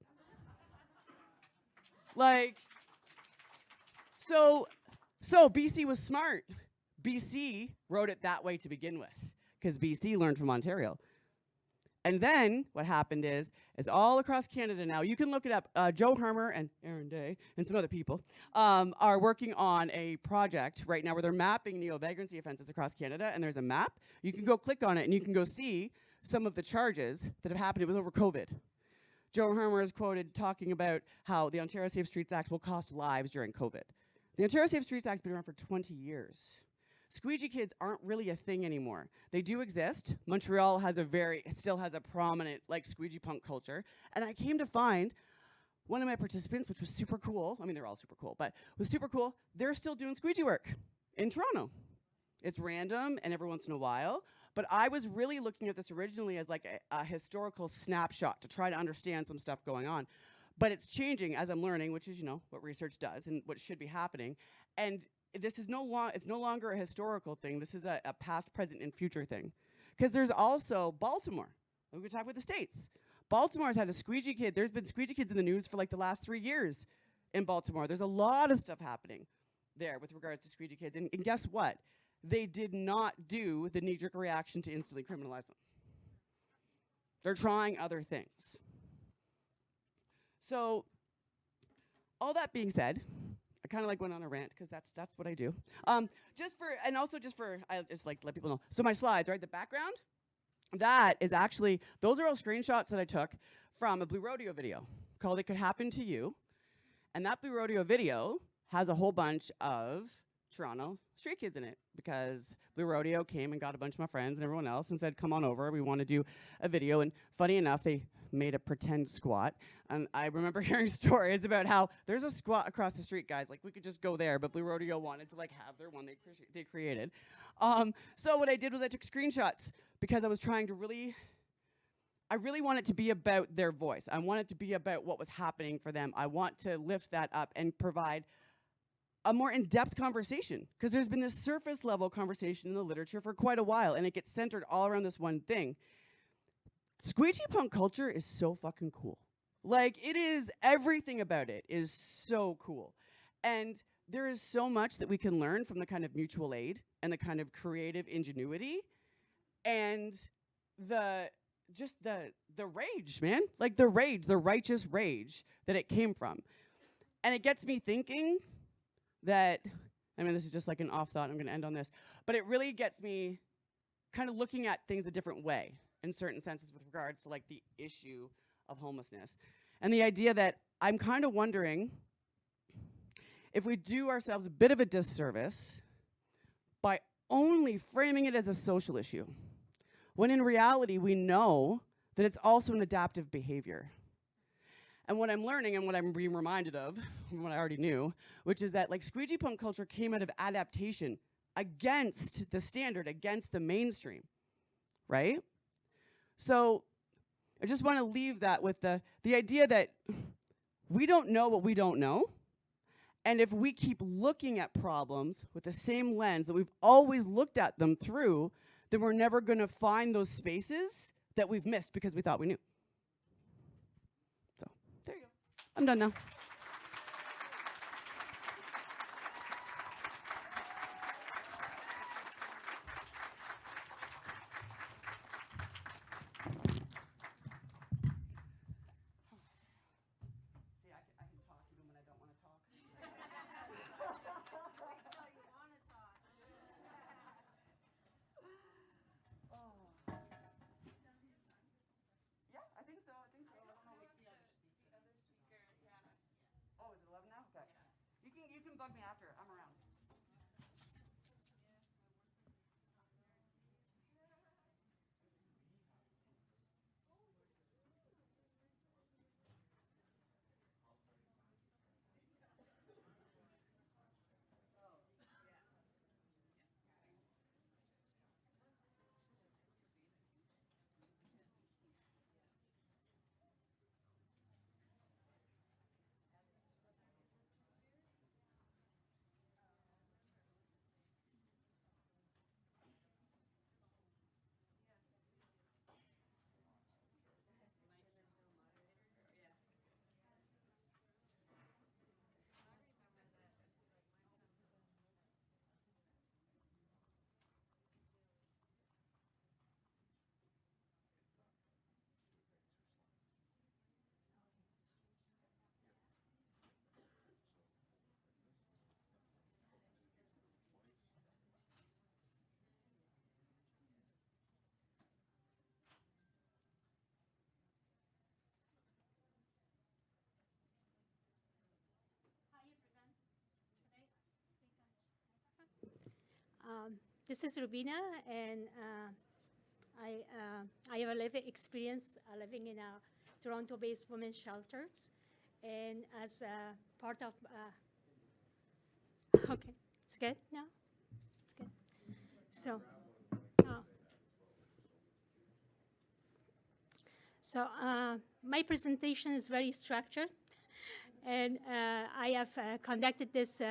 [SPEAKER 3] Like, so BC was smart. BC wrote it that way to begin with, because BC learned from Ontario. And then what happened is all across Canada now, you can look it up, Joe Harmer and Aaron Day and some other people are working on a project right now where they're mapping neo-vagrancy offenses across Canada, and there's a map. You can go click on it and you can go see some of the charges that have happened. It was over COVID. Joe Harmer is quoted talking about how the Ontario Safe Streets Act will cost lives during COVID. The Ontario Safe Streets Act's been around for 20 years. Squeegee kids aren't really a thing anymore. They do exist. Montreal still has a prominent like squeegee punk culture. And I came to find one of my participants, which was super cool. I mean, they're all super cool, but was super cool. They're still doing squeegee work in Toronto. It's random and every once in a while. But I was really looking at this originally as like a historical snapshot to try to understand some stuff going on. But it's changing as I'm learning, which is, what research does and what should be happening. And this is it's no longer a historical thing. This is a past, present, and future thing. Because there's also Baltimore. We could talk about the States. Baltimore's had a squeegee kid. There's been squeegee kids in the news for like the last 3 years in Baltimore. There's a lot of stuff happening there with regards to squeegee kids. And guess what? They did not do the knee-jerk reaction to instantly criminalize them. They're trying other things. So, all that being said, I kind of like went on a rant because that's what I do. I'll just like to let people know. So my slides, right, the background, that is actually, those are all screenshots that I took from a Blue Rodeo video called It Could Happen to You. And that Blue Rodeo video has a whole bunch of Toronto street kids in it because Blue Rodeo came and got a bunch of my friends and everyone else and said, come on over, we want to do a video. And funny enough, they made a pretend squat. And I remember hearing stories about how there's a squat across the street, guys. Like, we could just go there, but Blue Rodeo wanted to, like, have their one they created. So what I did was I took screenshots because I was trying to I really want it to be about their voice. I want it to be about what was happening for them. I want to lift that up and provide a more in-depth conversation, because there's been this surface level conversation in the literature for quite a while, and it gets centered all around this one thing. Squeegee punk culture is so fucking cool. Like, it is, everything about it is so cool. And there is so much that we can learn from the kind of mutual aid and the kind of creative ingenuity and the rage, man. Like the righteous rage that it came from. And it gets me thinking that, I mean, this is just like an off thought, I'm gonna end on this, but it really gets me kind of looking at things a different way in certain senses with regards to like the issue of homelessness. And the idea that I'm kind of wondering if we do ourselves a bit of a disservice by only framing it as a social issue, when in reality we know that it's also an adaptive behavior. And what I'm learning and what I'm being reminded of, from what I already knew, which is that like squeegee punk culture came out of adaptation against the standard, against the mainstream, right? So I just want to leave that with the idea that we don't know what we don't know. And if we keep looking at problems with the same lens that we've always looked at them through, then we're never going to find those spaces that we've missed because we thought we knew. So, there you go. I'm done now. You can bug me after. I'm around.
[SPEAKER 6] This is Rubina, and I have a living experience living in a Toronto-based women's shelter, and as part of okay, it's good now. It's good. So, uh, my presentation is very structured, and I have conducted this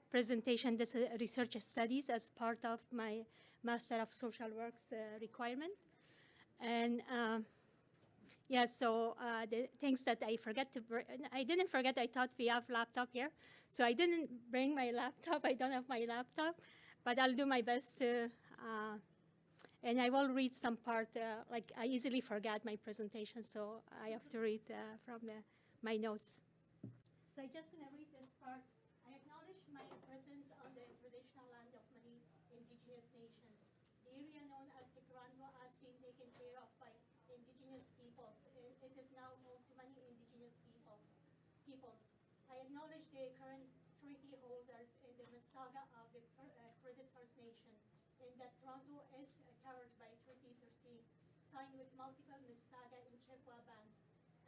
[SPEAKER 6] presentation, this research studies as part of my Master of Social Works requirement. And yeah, so the things that I forget to bring, I didn't forget, I thought we have laptop here. So I didn't bring my laptop, I don't have my laptop, but I'll do my best to, and I will read some part, like I easily forget my presentation, so I have to read from my notes. So I'm just gonna read this part. I acknowledge my presence on the traditional land of many indigenous nations. The area known as the Toronto has been taken care of by indigenous peoples. It is now home to many indigenous peoples. I acknowledge the current treaty holders in the Mississauga of the Credit First Nation, in that Toronto is covered by Treaty 13, signed with multiple Mississauga and Chippewa bands,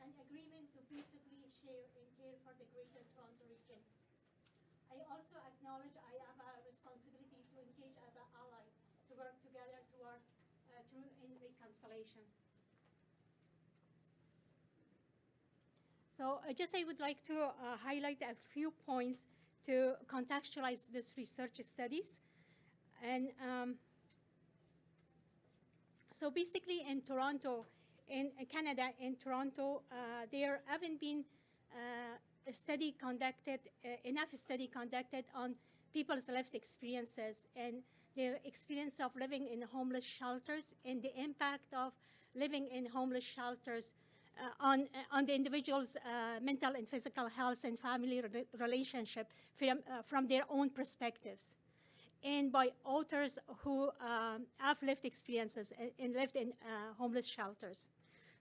[SPEAKER 6] an agreement to peaceably share and care for the Greater Toronto region. I also acknowledge I have a responsibility to engage as an ally to work together toward truth and reconciliation. So I would like to highlight a few points to contextualize this research studies. And so basically in Toronto, in Canada, in Toronto, there haven't been enough study conducted on people's lived experiences and their experience of living in homeless shelters and the impact of living in homeless shelters on the individual's mental and physical health and family relationship from their own perspectives, and by authors who have lived experiences and lived in homeless shelters.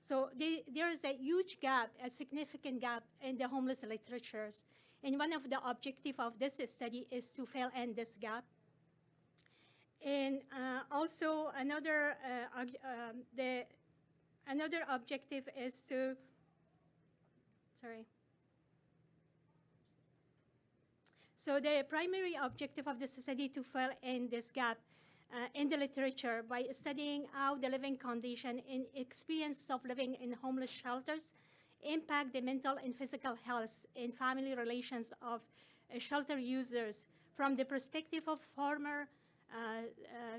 [SPEAKER 6] So there is a huge gap, a significant gap in the homeless literatures. And one of the objectives of this study is to fill in this gap. And also another objective is to, So the primary objective of this study to fill in this gap in the literature by studying how the living condition and experience of living in homeless shelters impact the mental and physical health and family relations of shelter users from the perspective of former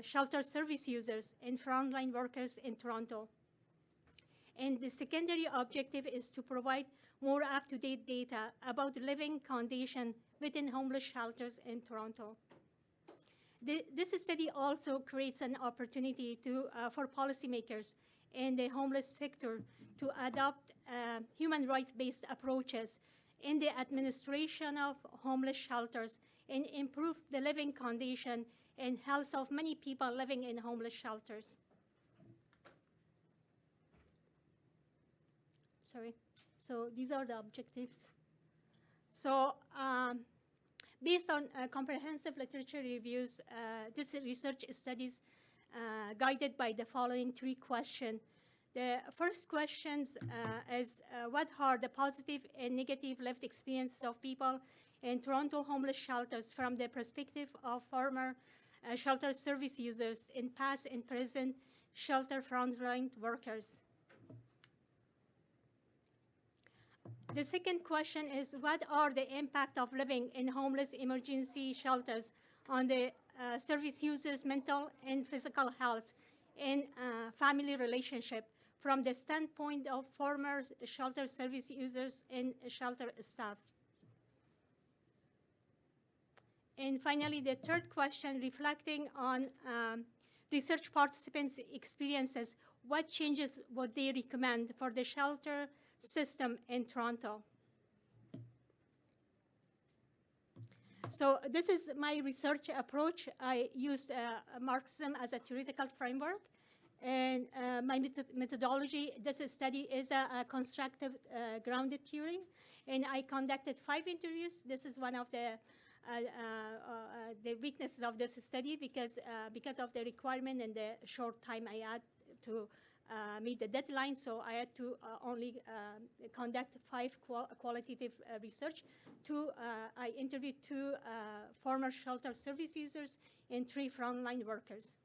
[SPEAKER 6] shelter service users and frontline workers in Toronto. And the secondary objective is to provide more up-to-date data about living condition within homeless shelters in Toronto. This study also creates an opportunity for policymakers in the homeless sector to adopt human rights-based approaches in the administration of homeless shelters and improve the living condition and health of many people living in homeless shelters. So these are the objectives. So based on comprehensive literature reviews, this research studies guided by the following 3 questions. The first question is what are the positive and negative lived experiences of people in Toronto homeless shelters from the perspective of former shelter service users in past and present shelter frontline workers? The second question is, what are the impact of living in homeless emergency shelters on the service users' mental and physical health and family relationship from the standpoint of former shelter service users and shelter staff? And finally, the third question, reflecting on research participants' experiences, what changes would they recommend for the shelter system in Toronto? So this is my research approach. I used Marxism as a theoretical framework. And my methodology, this study is a constructive grounded theory. And I conducted 5 interviews. This is one of the the weaknesses of this study because of the requirement and the short time I had to meet the deadline. So I had to only conduct 5 qualitative research. I interviewed 2 former shelter service users and 3 frontline workers.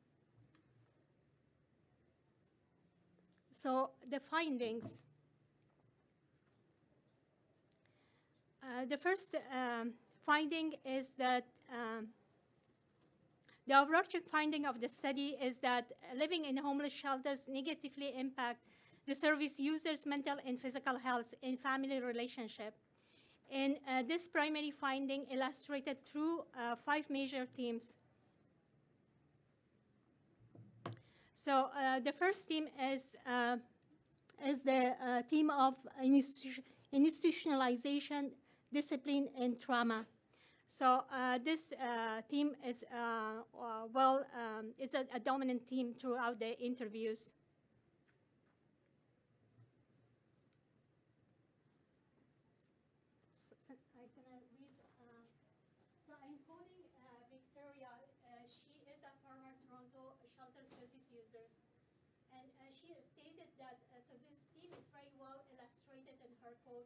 [SPEAKER 6] So the findings. The first finding is that the overarching finding of the study is that living in homeless shelters negatively impact the service users' mental and physical health in family relationship. And this primary finding illustrated through 5 major themes. So the first theme is the theme of institutionalization, discipline, and trauma. So this theme is, it's a dominant theme throughout the interviews. So I'm quoting Victoria. She is a former Toronto shelter service user. And she stated that, so this theme is very well illustrated in her quote.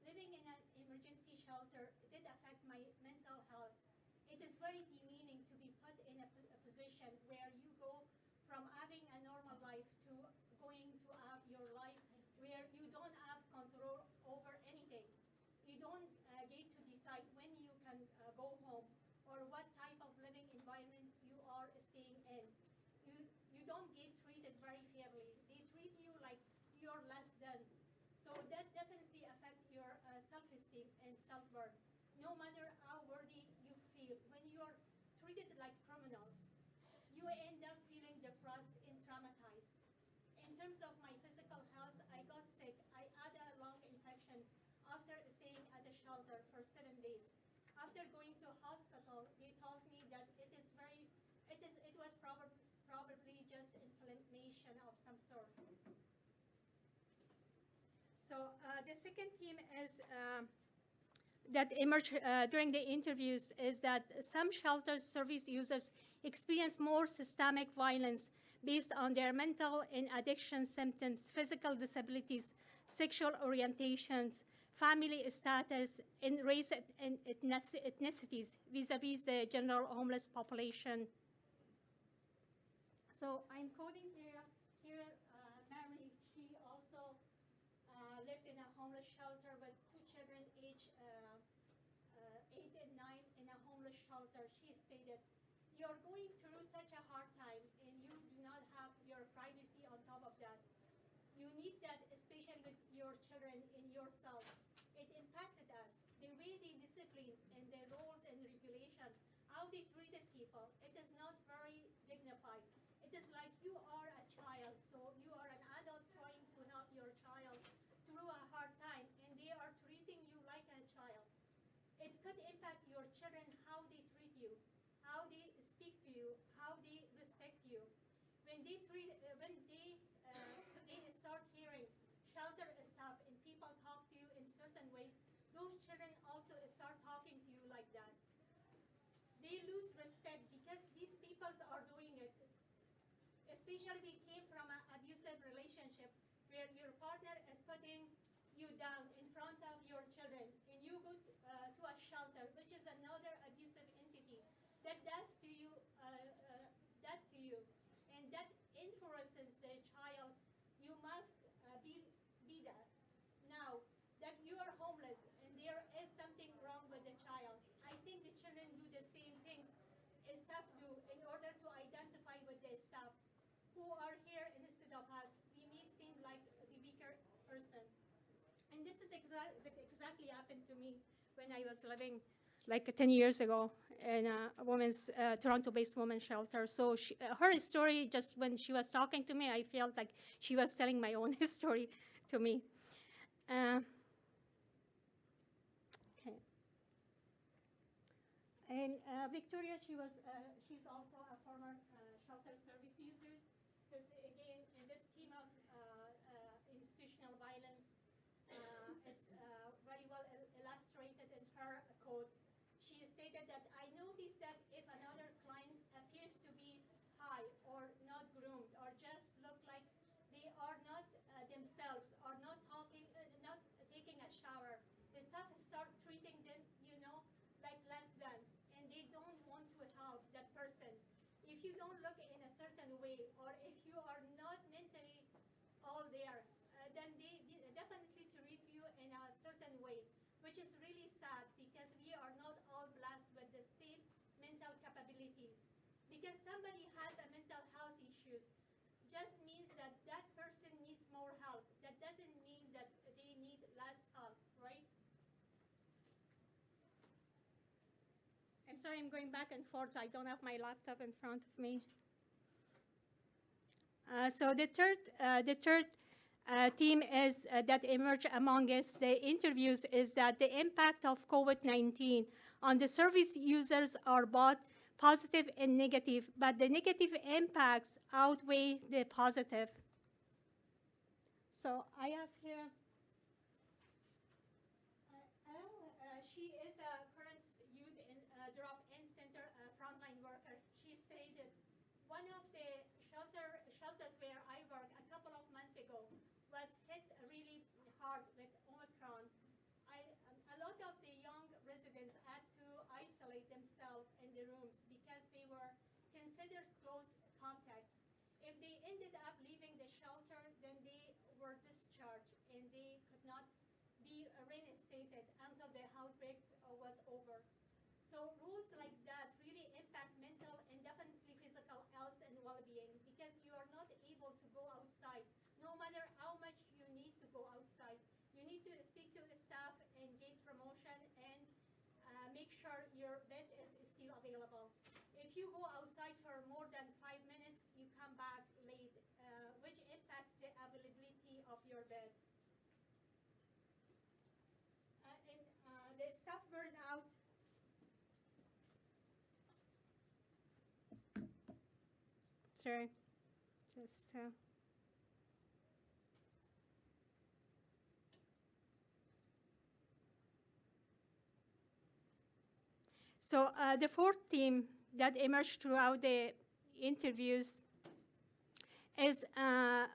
[SPEAKER 6] Living in an emergency shelter did affect my mental health. It is very demeaning to be put in a position where you go from having a normal life to going to have your life where you don't have control over anything. You don't get to decide when you can go home or what type of living environment you are staying in. You don't get treated very fairly. They treat you like you're less than. So that definitely affects your self-esteem and self-worth. No matter how worthy you feel, when you're treated like criminals, you end up feeling depressed and traumatized. In terms of my physical health, I got sick. I had a lung infection after staying at a shelter for 7 days. After going to hospital, they told me that it was probably just inflammation of some sort. So the second theme is that emerged during the interviews is that some shelter service users experience more systemic violence based on their mental and addiction symptoms, physical disabilities, sexual orientations, family status, and race and ethnicities vis-a-vis the general homeless population. So I'm quoting here Mary, she also lived in a homeless shelter with 2 children aged 8 and 9 in a homeless shelter. She stated, "You're going through such a hard time and you do not have your privacy on top of that. You need that, especially with your children and yourself. It impacted us. The way they discipline and the rules and regulation, how they treated people, it is not very dignified. It is like you are a child, so you are an adult trying to help your child through a hard time, and they are treating you like a child. It could impact your children, how they treat you, how they speak to you, how they respect you. When they start hearing shelter staff and people talk to you in certain ways, those children also start talking to you like that. They lose respect because these people are doing it. Especially we came from an abusive relationship where your partner is putting you down in front of your children, and you go to a shelter, which is another abusive entity that does to you, and that influences the child. You must be that. Now that you are homeless and there is something wrong with the child, I think the children do the same things staff do in order to identify with the staff who are here instead of us. We may seem like the weaker person. And this is exactly happened to me when I was living like 10 years ago in a women's, Toronto-based women's shelter. So her story, just when she was talking to me, I felt like she was telling my own story to me. Okay. And Victoria, she's also a former shelter service user. Because again, in this theme of institutional violence, it's very well illustrated in her quote. She stated that certain way, or if you are not mentally all there, then they definitely treat you in a certain way, which is really sad because we are not all blessed with the same mental capabilities. Because somebody has a mental health issues just means that that person needs more help. That doesn't mean that they need less help, right? I'm sorry, I'm going back and forth. I don't have my laptop in front of me. So the third theme is that emerged among us, the interviews, is that the impact of COVID-19 on the service users are both positive and negative, but the negative impacts outweigh the positive. So I have here, she is a current youth in drop-in center frontline worker. She stated, one of the shelters where I worked a couple of months ago was hit really hard with Omicron. A lot of the young residents had to isolate themselves in the rooms because they were considered close contacts. If they ended up leaving the shelter, then they were discharged and they could not be reinstated until the outbreak was over. So rules like that really impact mental and definitely physical health and well-being because you are not able to go outside, no matter how much you need to go outside. You need to speak to the staff and get promotion and make sure your bed is still available. If you go outside for more than 5 minutes, you come back late, which impacts the availability of your bed. And the staff burnout. Sorry, just. So the fourth theme that emerged throughout the interviews is the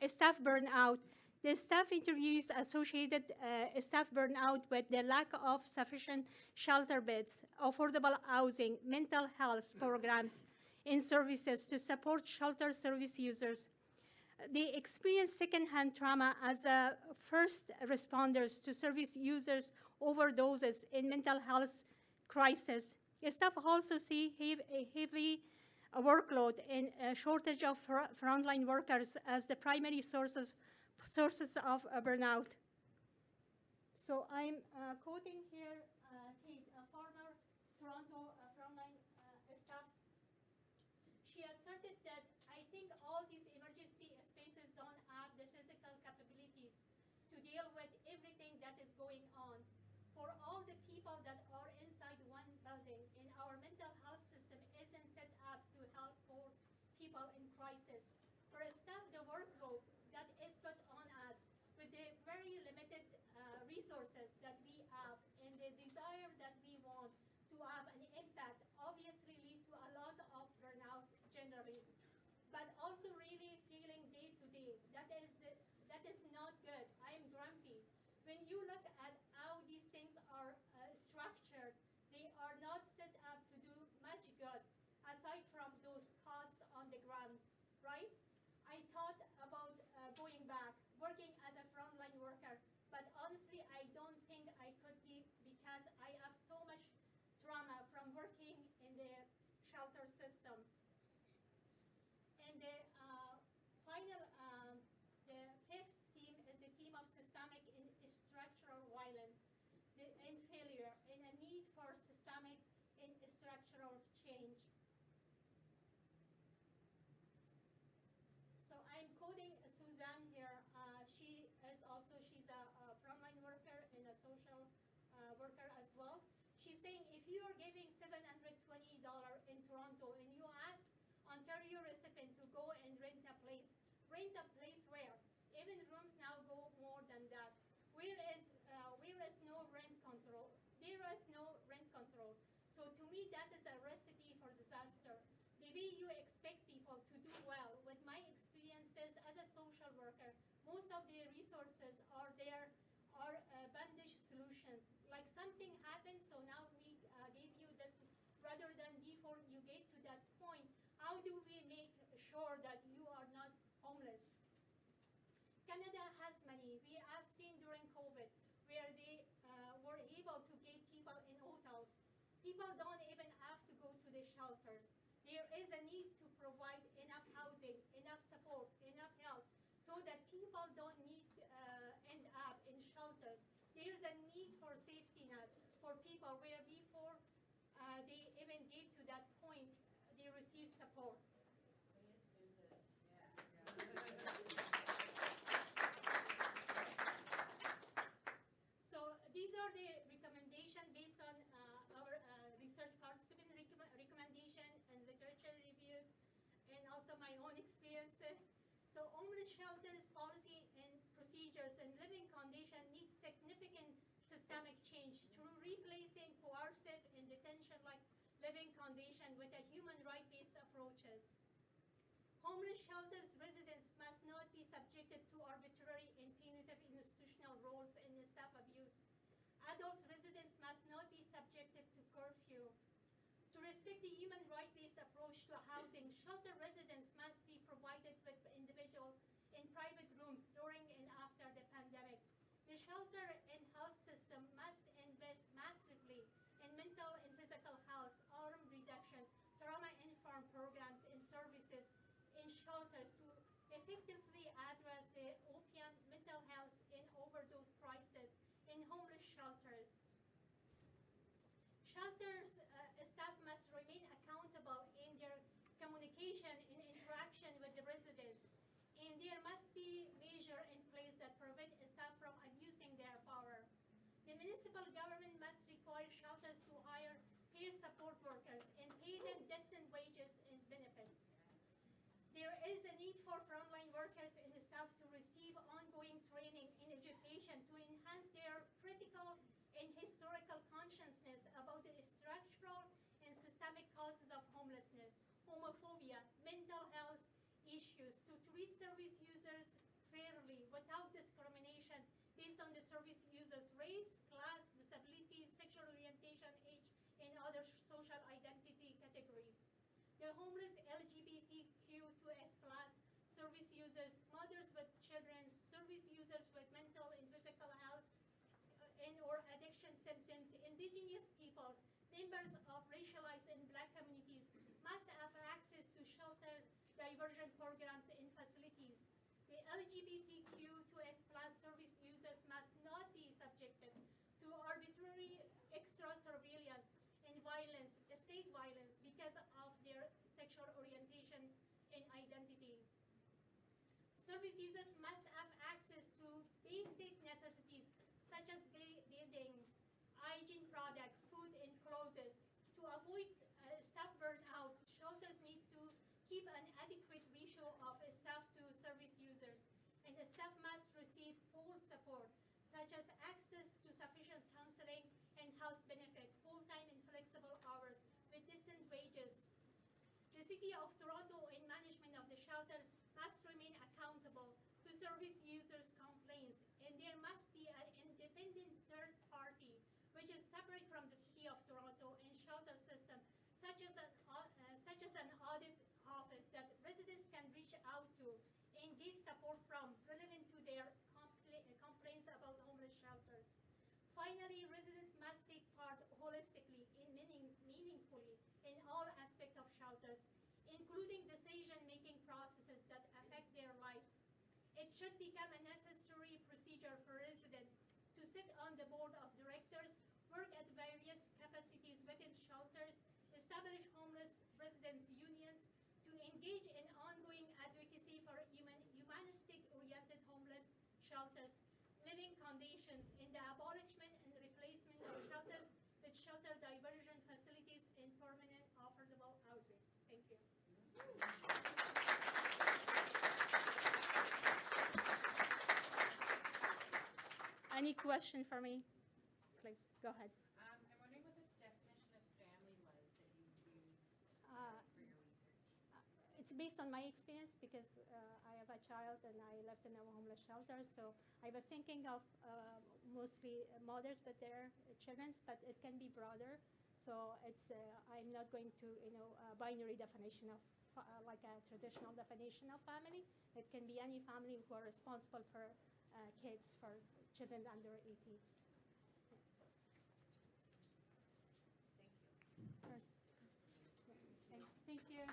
[SPEAKER 6] staff burnout. The staff interviews associated staff burnout with the lack of sufficient shelter beds, affordable housing, mental health programs, and services to support shelter service users. They experience secondhand trauma as first responders to service users overdoses in mental health crisis. Staff also see a heavy workload and a shortage of frontline workers as the primary sources of burnout. So I'm quoting here Kate, a former Toronto frontline staff. She asserted that I think all these emergency spaces don't have the physical capabilities to deal with everything that is going on. For all the people that are inside one building, and our mental health system isn't set up to help for people in crisis. For staff, the workload that is put on us with the very limited resources that we have and the desire that we want to have an impact obviously lead to a lot of burnout generally, but also really feeling day to day. That is not good. I am grumpy. When you look at how these things are structured, they are not set up to do much good aside from those cots on the ground, right? I thought about going back, working as a frontline worker, but honestly, I don't think I could be because I have so much trauma from working in the shelter system. And the the fifth theme is the theme of systemic and structural violence and failure, and a need for systemic and structural change. So I'm quoting Suzanne here. She's a frontline worker and a social worker as well. She's saying if you are giving $720 in Toronto and you ask Ontario recipient to go and rent a place where? Even rooms now go more than that. Where is no rent control? There is no rent control. So to me, that is a recipe for disaster. Maybe you expect people to do well. With my experiences as a social worker, most of the resources are there are bandage solutions. Like something happened, so now we gave you this, rather than before you get to that sure that you are not homeless. Canada has many. We have seen during COVID where they were able to get people in hotels. People don't even have to go to the shelters. There is a need to provide enough housing, enough support, enough help, so that people don't need end up in shelters. There is a need for safety net for people where before they even get to that point, they receive support. So these are the recommendations based on our research participant recommendation and literature reviews, and also my own experiences. So homeless shelters, policy and procedures and living condition need significant systemic change through replacing coercive and detention-like living condition with a human right-based approaches. Homeless shelters residents must not be subjected to arbitrary and punitive institutional roles and staff abuse. Adult residents must not be subjected to curfew. To respect the human right-based approach to housing, shelter residents must be provided with individual and private rooms during and after the pandemic. The shelter and health system must invest massively in mental and physical health, harm reduction, trauma-informed programs and services in shelters to effectively address the opium, mental health, and overdose crisis in homeless shelters. Shelters staff must remain accountable in their communication and interaction with the residents, and there must be measures in place that prevent staff from abusing their power. The municipal government must require shelters to hire peer support workers and pay them decent wages and benefits. There is a need for frontline workers and staff to receive ongoing training and education to enhance their critical and historical consciousness about the structural and systemic causes of homelessness, homophobia, mental health issues, to treat service users fairly without discrimination based on the service user's race, class, disability, sexual orientation, age, and other social identity categories. The homeless LGBTQ2S+ service users, mothers with children, service users with mental and physical health and or addiction symptoms, indigenous peoples, members of racialized and Black communities must have access to shelter diversion programs and facilities. The LGBTQ2S+ service users must not be subjected to arbitrary extra surveillance and violence, state violence, because of their sexual orientation and identity. Service users must have access to basic necessities such as bathing, hygiene products, food, and clothes. To avoid staff burnout, shelters need to keep an adequate ratio of staff to service users, and the staff must receive full support, such as access to sufficient counseling and health benefit, full-time and flexible hours with decent wages. The City of Toronto and management of the shelter must remain accountable to service users' complaints, and there must be an independent third party which is separate from the City of Toronto and shelter system, such as an audit office that residents can reach out to and get support from relevant to their complaints about homeless shelters. Finally, residents must take part holistically and meaningfully in all aspects of shelters, including decision-making processes that affect their lives. It should become a necessary procedure for residents to sit on the board of directors, work at various capacities within shelters, establish homeless residents unions, to engage in ongoing advocacy for humanistic-oriented homeless shelters, living conditions, in the abolishment and replacement of shelters with shelter diversion facilities and permanent affordable housing. Thank you. Any question for me? Please, go ahead.
[SPEAKER 7] I'm wondering what the definition of family was that you used for your research.
[SPEAKER 6] It's based on my experience because I have a child and I lived in a homeless shelter. So I was thinking of mostly mothers with their children, but it can be broader. So it's I'm not going to binary definition of like a traditional definition of family. It can be any family who are responsible for kids, for children under 18.
[SPEAKER 5] Thank you.
[SPEAKER 6] First. Thanks. Thank you.